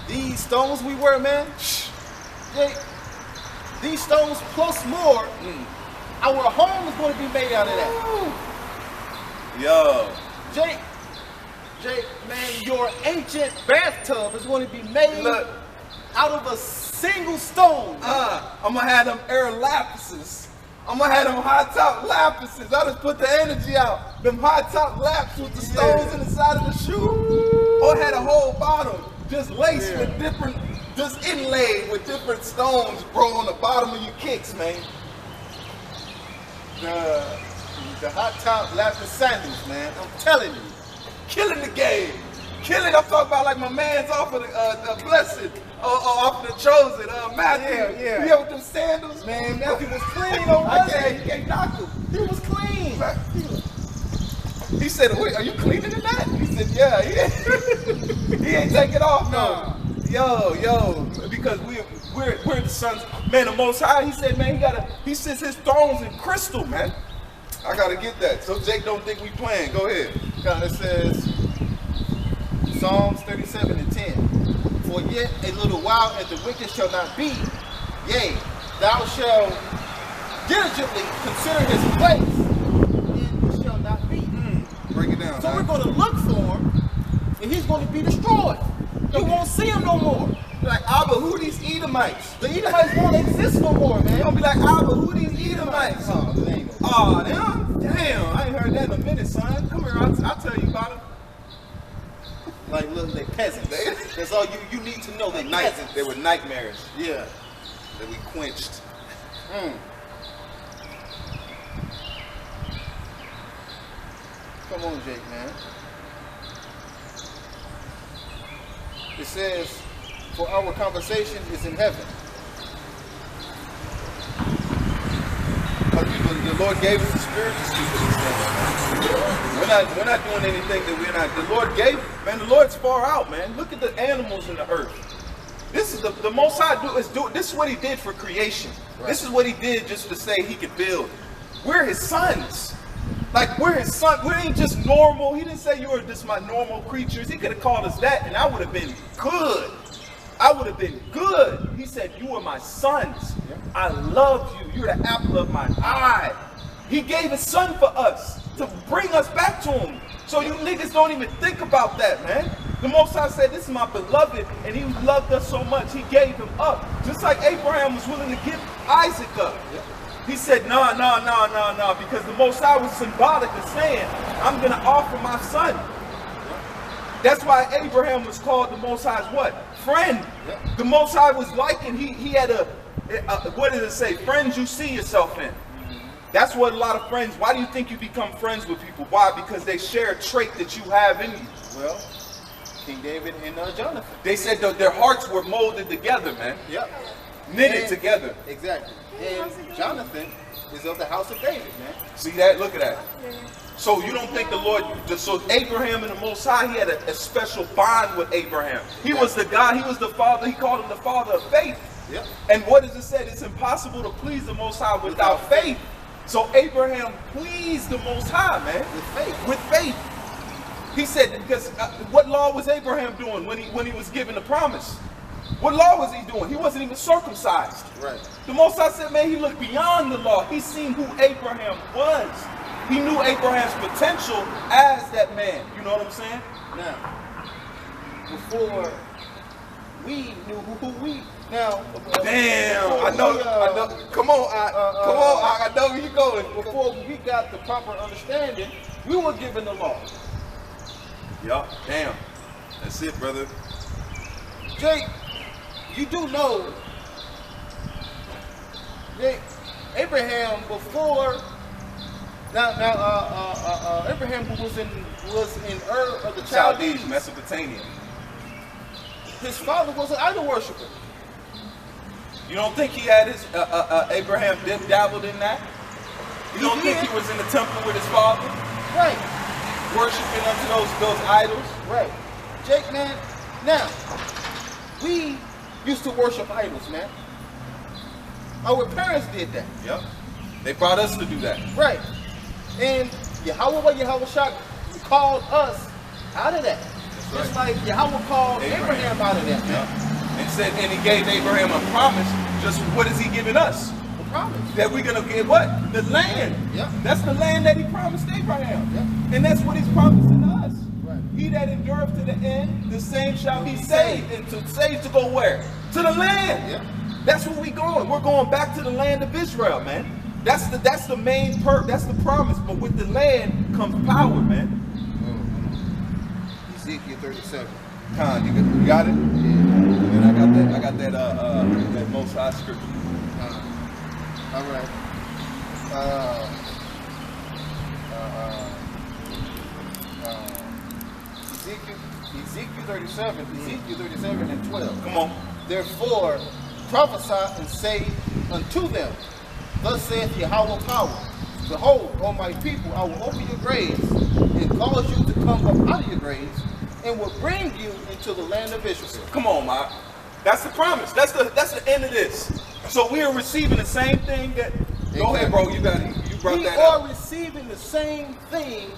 D: these stones we wear, man, Jake, these stones plus more, our home is going to be made out of that.
B: Yo,
D: Jake, man, your ancient bathtub is going to be made
B: look.
D: out of a single stone.
B: I'm gonna have them air lapises. I'm gonna have them high top lapises. I just put the energy out. Them high top laps with the stones in the side of the shoe. Or had a whole bottom just laced with different, just inlaid with different stones, bro, on the bottom of your kicks, man.
D: The hot top lapis sandals, man, I'm telling you.
B: Killing the game. Killing, I'm talking about like my man's off of the blessed, off of the chosen, Matthew.
D: Yeah.
B: Yeah, with them sandals.
D: Man, Matthew was clean on Monday.
B: You can't knock him.
D: He was clean.
B: He said, wait, are you cleaner than that? He said, yeah. He ain't take it off, no. Yo, because we're the sons, man, the Most High. He said, man, he sits his thrones in crystal, man. I gotta get that. So Jake don't think we playing. Go ahead.
D: God, it says, Psalms 37:10. For yet a little while, and the wicked shall not be. Yea, thou shalt diligently consider his place, and he shall not be.
B: Break it down.
D: So we're going to look for him, and he's going to be destroyed. You won't see him no more.
B: like, Abba, who these Edomites?
D: The Edomites won't exist no more, man.
B: You're gonna be like, Abba, who these Edomites?
D: Oh, they ain't no-
B: Oh, damn, I ain't heard that in a minute, son. Come here, I'll tell you about them.
D: Like, look, they peasants. That's all you need to know. They peasants.
B: They were nightmares
D: Yeah.
B: that we quenched.
D: Come on, Jake, man. It says, for our conversation is in heaven.
B: The Lord gave us the spirit to speak of these things. We're not doing anything that we're not. The Lord gave, man, the Lord's far out, man. Look at the animals in the earth. This is the Most High this is what he did for creation.
D: Right.
B: This is what he did just to say he could build. We're his sons. Like, we're his son. We ain't just normal. He didn't say you were just my normal creatures. He could have called us that, and I would have been good. I would have been good. He said, you are my sons. I love you. You're the apple of my eye. He gave his son for us to bring us back to him. So you niggas don't even think about that, man. The Most High said, this is my beloved, and he loved us so much, he gave him up. Just like Abraham was willing to give Isaac up. He said, no, because the Most High was symbolic of saying, I'm going to offer my son.
A: That's why Abraham was called the Most High's what? Friend.
D: Yep.
A: The Most High was likened. He had a what does it say? Friends you see yourself in. That's what a lot of friends. Why do you think you become friends with people? Why? Because they share a trait that you have in you.
D: Well, King David and Jonathan.
A: They said that their hearts were molded together, man.
D: Yep.
A: Knitted
D: And-
A: together.
D: Exactly. And Jonathan is of the house of David, man.
A: See that? Look at that. So you don't think the Lord, so Abraham and the Most High, he had a special bond with Abraham. He was the God, he was the father, he called him the father of faith.
D: Yep.
A: And what does it say? It's impossible to please the Most High without faith. So Abraham pleased the Most High, man.
D: With faith.
A: With faith. He said, because what law was Abraham doing when he was given the promise? What law was he doing? He wasn't even circumcised.
D: Right.
A: The Most High said, man, he looked beyond the law. He seen who Abraham was. He knew Abraham's potential as that man. You know what I'm saying?
D: Now, before we knew who we now.
A: Damn,
D: before
A: I know.
D: we,
A: Come on, I know where you going.
D: Before we got the proper understanding, we were given the law.
A: Yup. Damn.
B: That's it, brother.
D: Jake, you do know, Jake, Abraham before. Abraham who was in Ur of the Chaldees,
A: Mesopotamia.
D: his father was an idol worshiper.
A: You don't think he had his Abraham dabbled in that? You don't think he was in the temple with his father,
D: Right,
A: worshiping unto those idols?
D: right. Jake, man, now, we used to worship idols, man. Our parents did that.
A: Yep. They brought us to do that.
D: Right. And Yahweh Shah called us out of that. Just like Yahweh called Abraham out of that, man.
A: And said, and he gave Abraham a promise. Just what is he giving us?
D: The promise.
A: That we're gonna get what? The land.
D: Yeah.
A: That's the land that he promised Abraham.
D: Yeah.
A: And that's what he's promising to us.
D: Right.
A: He that endureth to the end, the same shall be saved. And to save to go where? To the land.
D: Yeah.
A: That's where we going. We're going back to the land of Israel, man. That's the main that's the promise. But with the land comes power, man.
D: Ezekiel 37.
A: Con, you got it? And I got that Most High scripture.
D: All right. Ezekiel 37 and 12.
A: Come on.
D: Therefore, prophesy and say unto them, thus saith Yahweh power, behold, O my people, I will open your graves and cause you to come up out of your graves, and will bring you into the land of Israel.
A: Come on, Mark. That's the promise. That's the end of this. So we are receiving the same thing that. Go ahead, bro. You got it. You brought
D: We
A: that
D: are
A: up.
D: receiving the same thing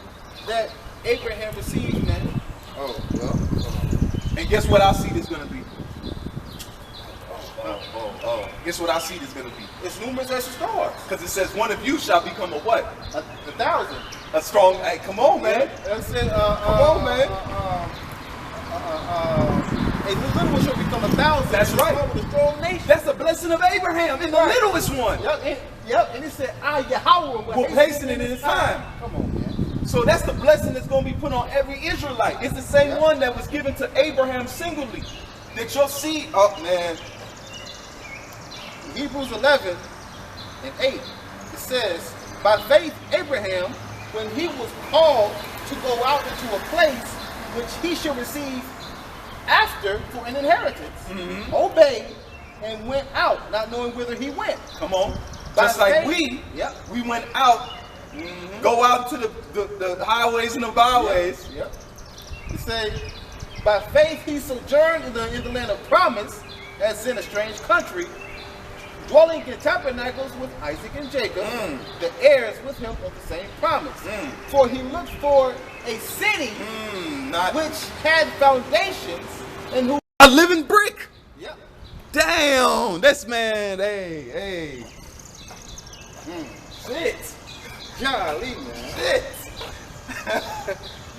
D: that Abraham received, man.
B: Oh, well.
A: And guess what our seed is gonna be?
B: Oh.
A: Guess what our seed is gonna be?
D: It's numerous as the stars.
A: Because it says one of you shall become a what?
D: 1,000.
A: A strong. Hey, come on, man.
D: It said,
A: Come on, man.
D: A little one shall become 1,000.
A: That's right.
D: With a strong nation.
A: That's the blessing of Abraham in the
D: Right.
A: littlest one.
D: Yep, and it said, Yahweh
A: Will hasten it in his time.
D: Come on, man.
A: So that's the blessing that's going to be put on every Israelite. It's the same one that was given to Abraham singly. That your seed, oh man.
D: Hebrews 11 and 8, it says, by faith Abraham, when he was called to go out into a place which he should receive after for an inheritance, obeyed and went out, not knowing whither he went.
A: Come on.
D: By
A: Just like
D: faith,
A: we went out, go out to the highways and the byways.
D: Yep. It says, by faith he sojourned in the land of promise, as in a strange country, dwelling in tabernacles with Isaac and Jacob, the heirs with him of the same promise. For he looked for a city which had foundations, and who
A: A living brick.
D: Yep.
A: Damn, this man, hey. Shit.
D: Golly, man.
A: Shit.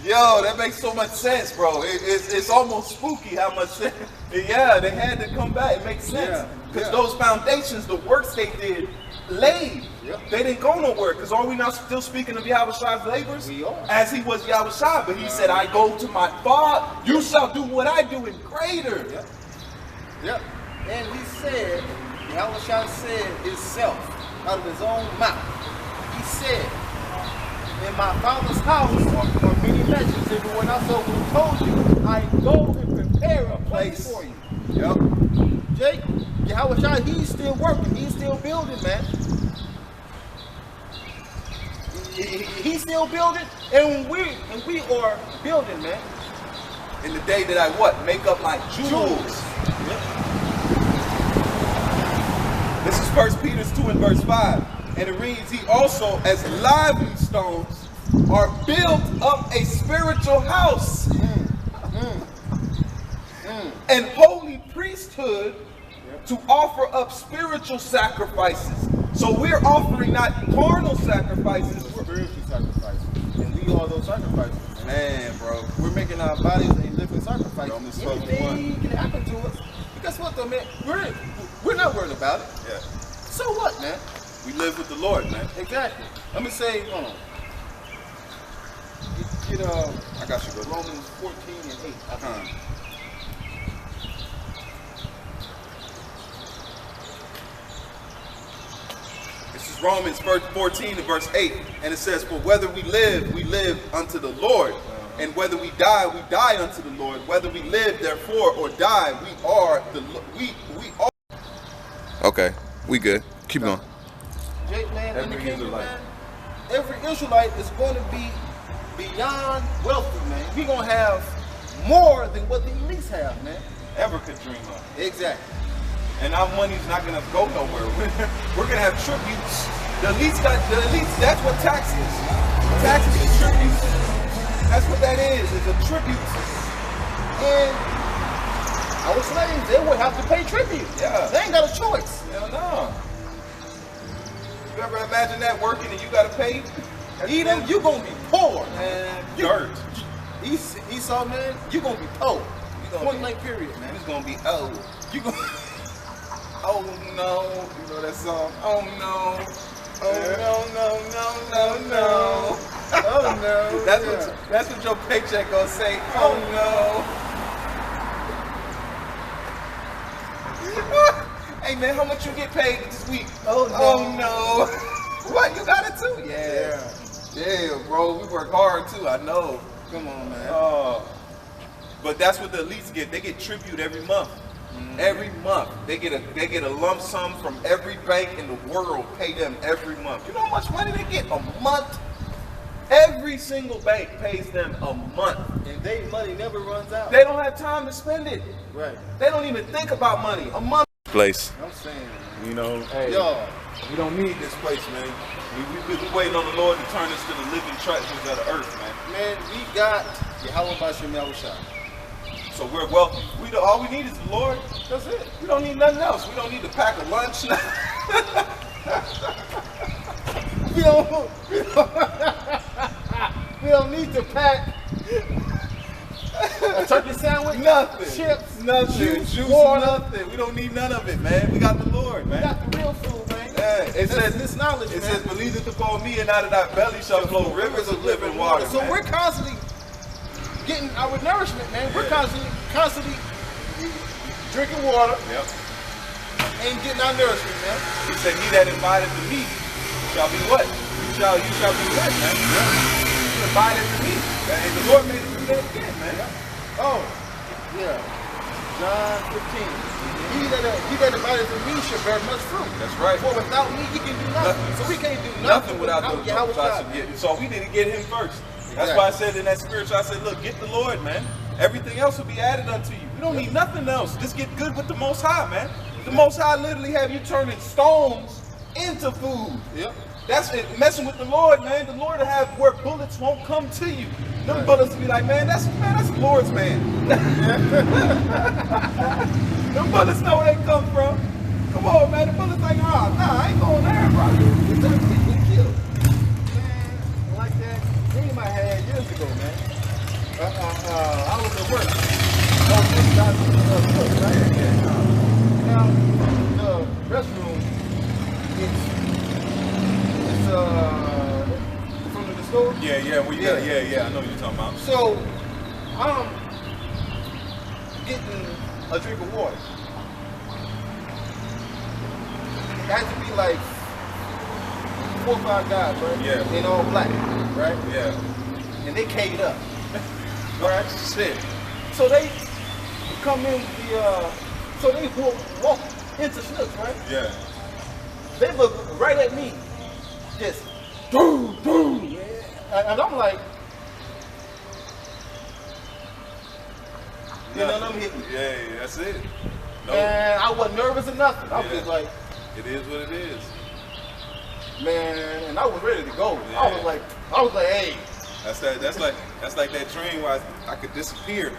B: Yo, that makes so much sense, bro. It's almost spooky how much sense. Yeah, they had to come back. It makes sense.
D: Yeah,
B: Because
D: yeah.
B: those foundations, the works they did, laid.
D: Yep.
B: They didn't go nowhere. Because are we not still speaking of Yahweh's labors?
D: We are.
B: As he was Yahweh, but he said, I go to my Father. You shall do what I do and greater.
D: Yep. Yep. And he said, Yahweh said himself out of his own mouth. He said, in my Father's house are many mansions. Everyone else over told you, I go and prepare a place for you.
B: Yep.
D: Jake, Yahweh, he's still working. He's still building, man. He's still building, and we are building, man.
B: In the day that I what? Make up my jewels.
D: Yep.
B: This is 1 Peter 2 and verse 5. And it reads, he also, as lively stones, are built up a spiritual house. And holy priesthood to offer up spiritual sacrifices. So we're offering not carnal sacrifices.
D: Spiritual sacrifices. And we are those sacrifices.
B: Man, bro.
D: We're making our bodies a living sacrifice.
B: Romans 12:1.
D: Anything can happen to us. But guess what, though, man? We're not worried about it.
B: Yeah.
D: So what, man?
B: We live with the Lord, man.
D: Exactly. Let me say, hold on. Get
B: I got you, bro.
D: Romans 14 and 8.
B: This is Romans 14 and verse 8. And it says, for whether we live unto the Lord. And whether we die unto the Lord. Whether we live, therefore, or die, we are. Okay, we good. Keep going.
D: Jake, man, in the
B: Every
D: kingdom,
B: Israelite.
D: man, every Israelite is going to be beyond wealthy, man. We're going to have more than what the elites have, man.
B: Ever could dream of.
D: Exactly.
B: And our money's not gonna go nowhere. We're gonna have tributes. The elites, that's what tax is. Taxes and tributes. That's what that is. It's a tribute.
D: And our slaves, they would have to pay tribute.
B: Yeah.
D: They ain't got a choice.
B: Hell no. You ever imagine that working and you gotta pay?
D: Edom, you gonna be poor.
B: Man, dirt.
D: Esau, man, you gonna be poor. Point blank period, man.
B: It's gonna be old. You gonna oh no. You know that song? Oh no. Oh no.
D: Oh no.
B: That's what your paycheck gonna say. Oh no. Hey man, how much you get paid this week?
D: Oh no.
B: Oh no. What? You got it too? Yeah. Yeah, bro. We work hard too. I know.
D: Come on, man.
B: Oh. But that's what the elites get. They get tribute every month. Every month. They get a lump sum from every bank in the world. Pay them every month. You know how much money they get? A month? Every single bank pays them a month.
D: And their money never runs out.
B: They don't have time to spend it.
D: Right.
B: They don't even think about money. A month. Place.
D: I'm saying,
B: You know, hey,
D: y'all,
B: we don't need this place, man. We waiting on the Lord to turn us to the living treasures of the earth, man.
D: we got Yahweh Bashem Yahushua.
B: So we're wealthy. All we need is the Lord.
D: That's it.
B: We don't need nothing else. We don't need to pack a lunch.
D: We don't need to pack a turkey sandwich,
B: Nothing.
D: chips,
B: Nothing. Juice,
D: water.
B: nothing. We don't need none of it, man. We got the Lord,
D: We
B: man.
D: got the real food, man.
B: Yeah, it says
D: this knowledge,
B: It
D: man.
B: says, believe it upon me, and out of that belly shall flow rivers of living water.
D: So
B: man.
D: we're constantly getting our nourishment, man. We're constantly drinking water
B: Yep.
D: and getting our nourishment, man.
B: He said, he that abideth in me shall be what? You shall be what, man? You abideth in me. And the Lord made us do that again, man.
D: Oh, yeah. John 15. He that abideth in me shall bear much fruit.
B: That's right.
D: For without me, you can do nothing. So we can't do
B: Nothing without the
D: Yahweh
B: Lord.
D: God.
B: So we need to get him first. That's why I said in that spiritual, I said, look, get the Lord, man. Everything else will be added unto you. We don't need nothing else. Just get good with the Most High, man. The Most High literally have you turning stones into food.
D: Yep.
B: That's it. Messing with the Lord, man. The Lord will have where bullets won't come to you. Them bullets be like, man, that's the Lord's man. Them bullets know where they come from. Come on, man. The bullets like, nah, I ain't going there, bro.
D: Get killed. Man, like that dream I had years ago, man. I was at work. Oh, this guy's cook, right? Now, the restroom, it's from the store.
B: Yeah, we got, yeah, I know what you're talking about.
D: So, I'm getting a drink of water. It had to be like 4 or 5 guys, right?
B: Yeah.
D: In all black, right?
B: Yeah.
D: And they K'd up. Right? Shit. So they come in so they walk into Snooks, right?
B: Yeah.
D: They look right at me. Just boom, boom. And I'm like, you know what I'm hitting?
B: Yeah, that's it. No,
D: And I wasn't nervous or nothing. I was just like,
B: it is what it is.
D: man, and I was ready to go.
B: Yeah.
D: I was like, hey.
B: That's like that dream where I could disappear.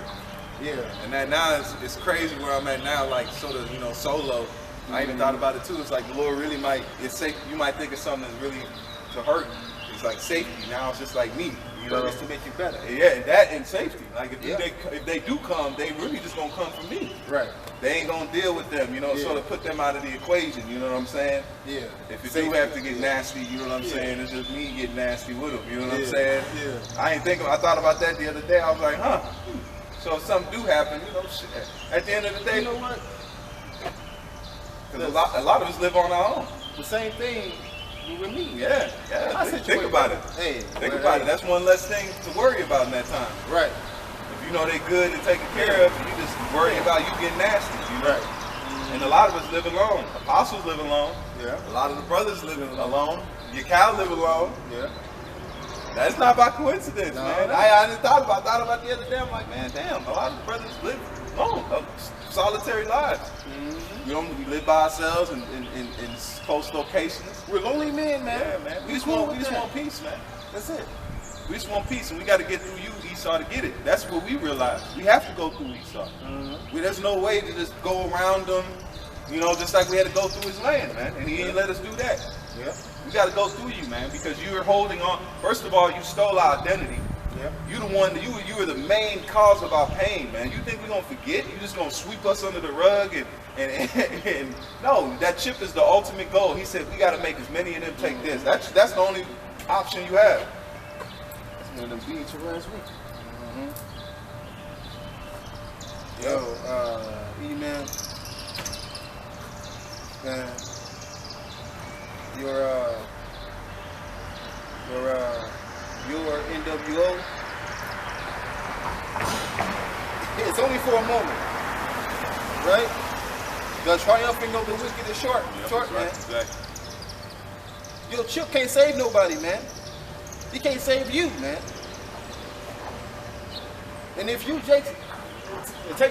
D: Yeah.
B: And that now it's crazy where I'm at now, like sort of, solo. I even thought about it too. It's like the Lord really it's safe. You might think it's something that's really to hurt. It's like safety. Now it's just like me.
D: But it's to make you better.
B: Yeah, that and safety. Like
D: Yeah.
B: if they do come, they really just gonna come for me.
D: Right.
B: They ain't gonna deal with them,
D: Yeah.
B: sort of put them out of the equation, you know what I'm saying?
D: Yeah.
B: If it
D: Safety.
B: do have to get nasty, you know what I'm
D: Yeah.
B: saying? It's just me getting nasty with them, you know what I'm
D: Yeah.
B: saying?
D: Yeah.
B: I thought about that the other day. I was like, so if something do happen, shit. At the end of the day,
D: You know what?
B: because a lot of us live on our own.
D: The same thing with me.
B: Yeah.
D: My
B: Think
D: situation-
B: about it.
D: Hey,
B: Think
D: well,
B: about
D: hey.
B: it. That's one less thing to worry about in that time.
D: Right.
B: If you know they good and taken care of, you just worry about you getting nasty, you know?
D: Right.
B: And a lot of us live alone. Apostles live alone.
D: Yeah.
B: A lot of the brothers live alone. Your cow live alone.
D: Yeah.
B: That's not by coincidence,
D: No,
B: man.
D: no.
B: I just thought about the other day. I'm like, man, damn, a lot of the brothers live alone, solitary lives. We live by ourselves in close locations.
D: We're lonely men, man.
B: Yeah, man. We just want peace, man.
D: That's it.
B: We just want peace, and we got to get through you, Esau, to get it. That's what we realize. We have to go through Esau. There's no way to just go around them, just like we had to go through his land, man. And he ain't let us do that.
D: Yeah.
B: We got to go through you, man, because you're holding on. First of all, you stole our identity.
D: Yeah.
B: You the one. You were the main cause of our pain, man. You think we're gonna forget? You just gonna sweep us under the rug and no, that chip is the ultimate goal. He said we got to make as many of them take this. That's the only option you have.
D: That's one of them beats from last week. Yo, E-Man, man, your NWO, it's only for a moment, right? The triumphing of the wicked is short, man.
B: Exactly.
D: Your chip can't save nobody, man. He can't save you, man. And if you take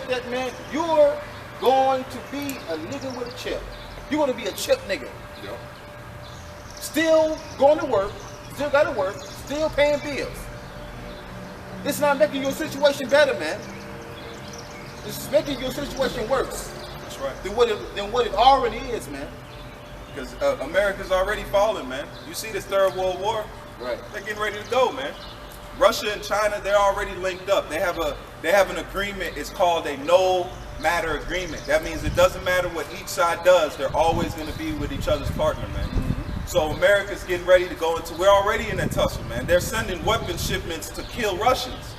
D: that, man, you're going to be a nigga with a chip. You're going to be a chip nigga.
B: Yep.
D: Still going to work, still got to work, still paying bills. It's not making your situation better, man. It's making your situation worse
B: That's right.
D: than what it already is, man.
B: Because America's already fallen, man. You see this Third World War?
D: Right.
B: They're getting ready to go, man. Russia and China, they're already linked up. They have an agreement. It's called a no matter agreement. That means it doesn't matter what each side does. They're always going to be with each other's partner, man. So America's getting ready to go into. We're already in a tussle, man. They're sending weapon shipments to kill Russians.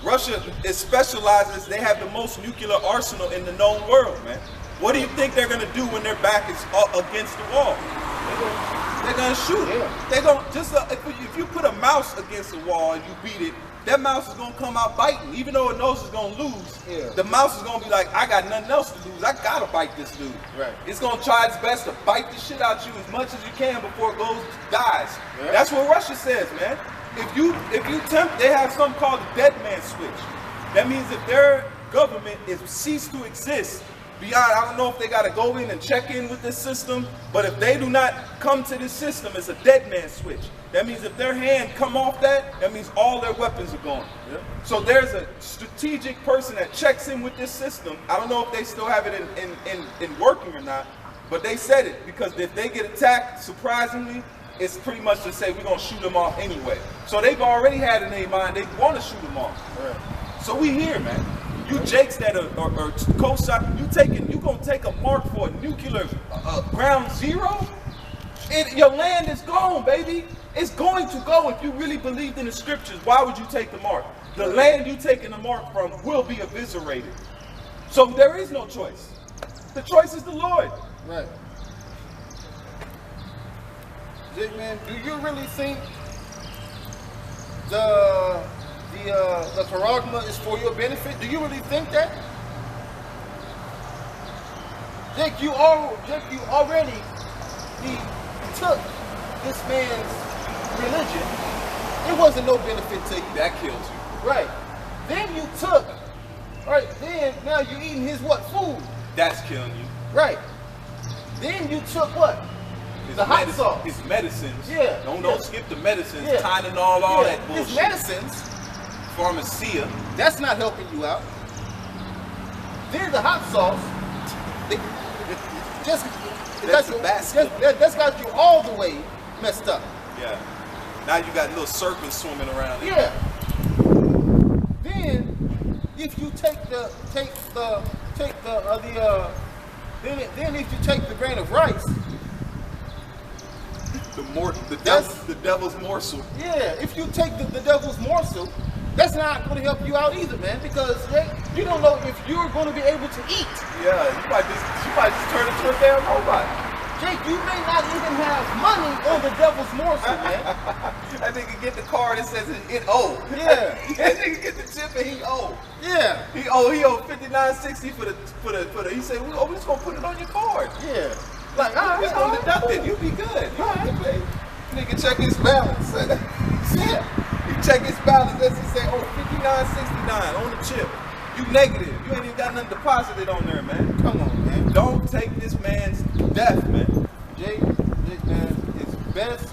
B: Russia specializes. They have the most nuclear arsenal in the known world, man. What do you think they're gonna do when their back is against the wall? They're gonna shoot.
D: Yeah.
B: They're gonna if you put a mouse against the wall and you beat it, that mouse is gonna come out biting, even though it knows it's gonna lose.
D: Yeah.
B: The mouse is gonna be like, I got nothing else to lose. I gotta bite this dude.
D: Right.
B: It's gonna try its best to bite the shit out you as much as you can before it dies.
D: Yeah.
B: That's what Russia says, man. If you tempt, they have something called the dead man switch. That means if their government is ceased to exist, beyond, I don't know if they got to go in and check in with this system, but if they do not come to this system, it's a dead man switch. That means if their hand come off that means all their weapons are gone.
D: Yeah.
B: So there's a strategic person that checks in with this system. I don't know if they still have it in working or not, but they said it because if they get attacked, surprisingly, it's pretty much to say we're gonna shoot them off anyway. So they've already had in their mind they want to shoot them off.
D: Right.
B: So we here, man. You Jakes that are co-shot, you gonna take a mark for a nuclear ground zero? Your land is gone, baby. It's going to go. If you really believed in the scriptures, why would you take the mark? The land you taking the mark from will be eviscerated. So there is no choice. The choice is the Lord.
D: Right. Jake, man, do you really think the paragma is for your benefit? Do you really think that? Jake, you already took this man's religion. It wasn't no benefit to you.
B: That kills you.
D: Right. Then you took, right, then now you're eating his what? Food.
B: That's killing you.
D: Right. Then you took what?
B: His
D: The hot
B: medicine-
D: sauce.
B: His medicines.
D: Yeah.
B: Don't skip the medicines.
D: Yeah.
B: Tylenol, all
D: Yeah.
B: that bullshit.
D: His medicines,
B: Pharmacia.
D: that's not helping you out. Then the hot sauce, that's got you all the way messed up.
B: Yeah. Now you got little serpents swimming around. in
D: Yeah. Then if you take the if you take the grain of rice,
B: The devil's morsel.
D: yeah, if you take the devil's morsel, that's not going to help you out either, man, because you don't know if you're going to be able to eat.
B: Yeah, you might just turn into a damn robot.
D: Jake, you may not even have money on the devil's morsel, man.
B: That nigga get the card that says it owe.
D: Yeah.
B: That nigga get the chip and he owe.
D: Yeah,
B: He owe $59.60 for the. He said, we just gonna put it on your card.
D: yeah. Like, all
B: We
D: right,
B: just gonna deduct it. You be good. You
D: All right.
B: don't have to pay. Nigga check his balance.
D: Yeah.
B: You check his balance. That's he say, $59.69 on the chip. You negative. You ain't even got nothing deposited on there, man.
D: Come on, man.
B: Don't take this man's death, man.
D: Jake, man, it's best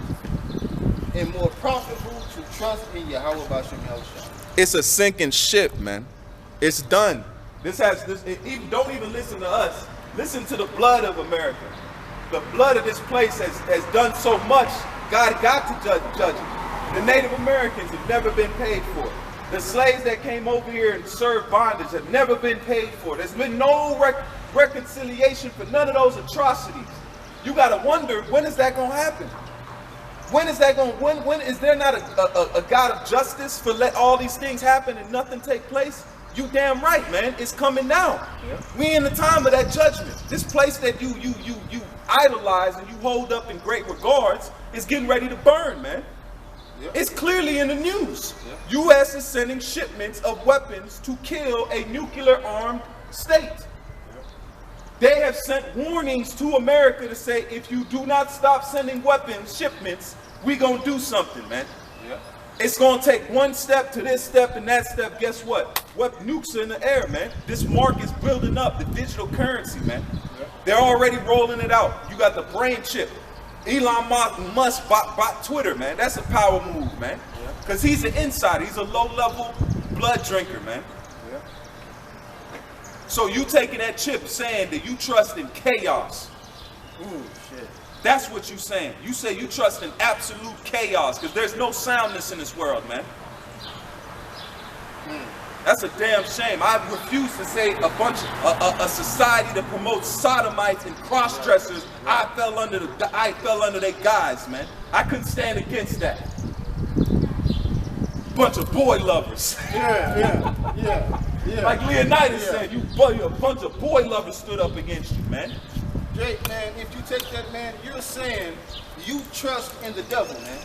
D: and more profitable to trust in Yahweh Bashim Yahushua.
B: It's a sinking ship, man. It's done. Don't even listen to us. Listen to the blood of America. The blood of this place has done so much. God got to judge it. The Native Americans have never been paid for. The slaves that came over here and served bondage have never been paid for. There's been no reconciliation for none of those atrocities. You gotta wonder, when is that gonna happen? When is that going? When is there not a God of justice for let all these things happen and nothing take place? You damn right, man. It's coming now. Yeah. We in the time of that judgment. This place that you idolize and you hold up in great regards is getting ready to burn, man. Yeah. It's clearly in the news. Yeah. U.S. is sending shipments of weapons to kill a nuclear-armed state. They have sent warnings to America to say, if you do not stop sending weapons shipments, we gonna do something, man. Yeah. It's gonna take one step to this step and that step. Guess what? What nukes are in the air, man? This mark is building up, the digital currency, man. Yeah. They're already rolling it out. You got the brain chip. Elon Musk bought Twitter, man. That's a power move, man. Because he's an insider. He's a low-level blood drinker, man. So you taking that chip saying that you trust in chaos.
D: Ooh, shit.
B: That's what you saying. You say you trust in absolute chaos because there's no soundness in this world, man. That's a damn shame. I refuse to say a society that promotes sodomites and cross-dressers. I fell under their guise, man. I couldn't stand against that. Bunch of boy lovers.
D: Yeah.
B: Like Leonidas said, a bunch of boy lovers stood up against you, man.
D: Jake, man, if you take that, man, you're saying you trust in the devil, man.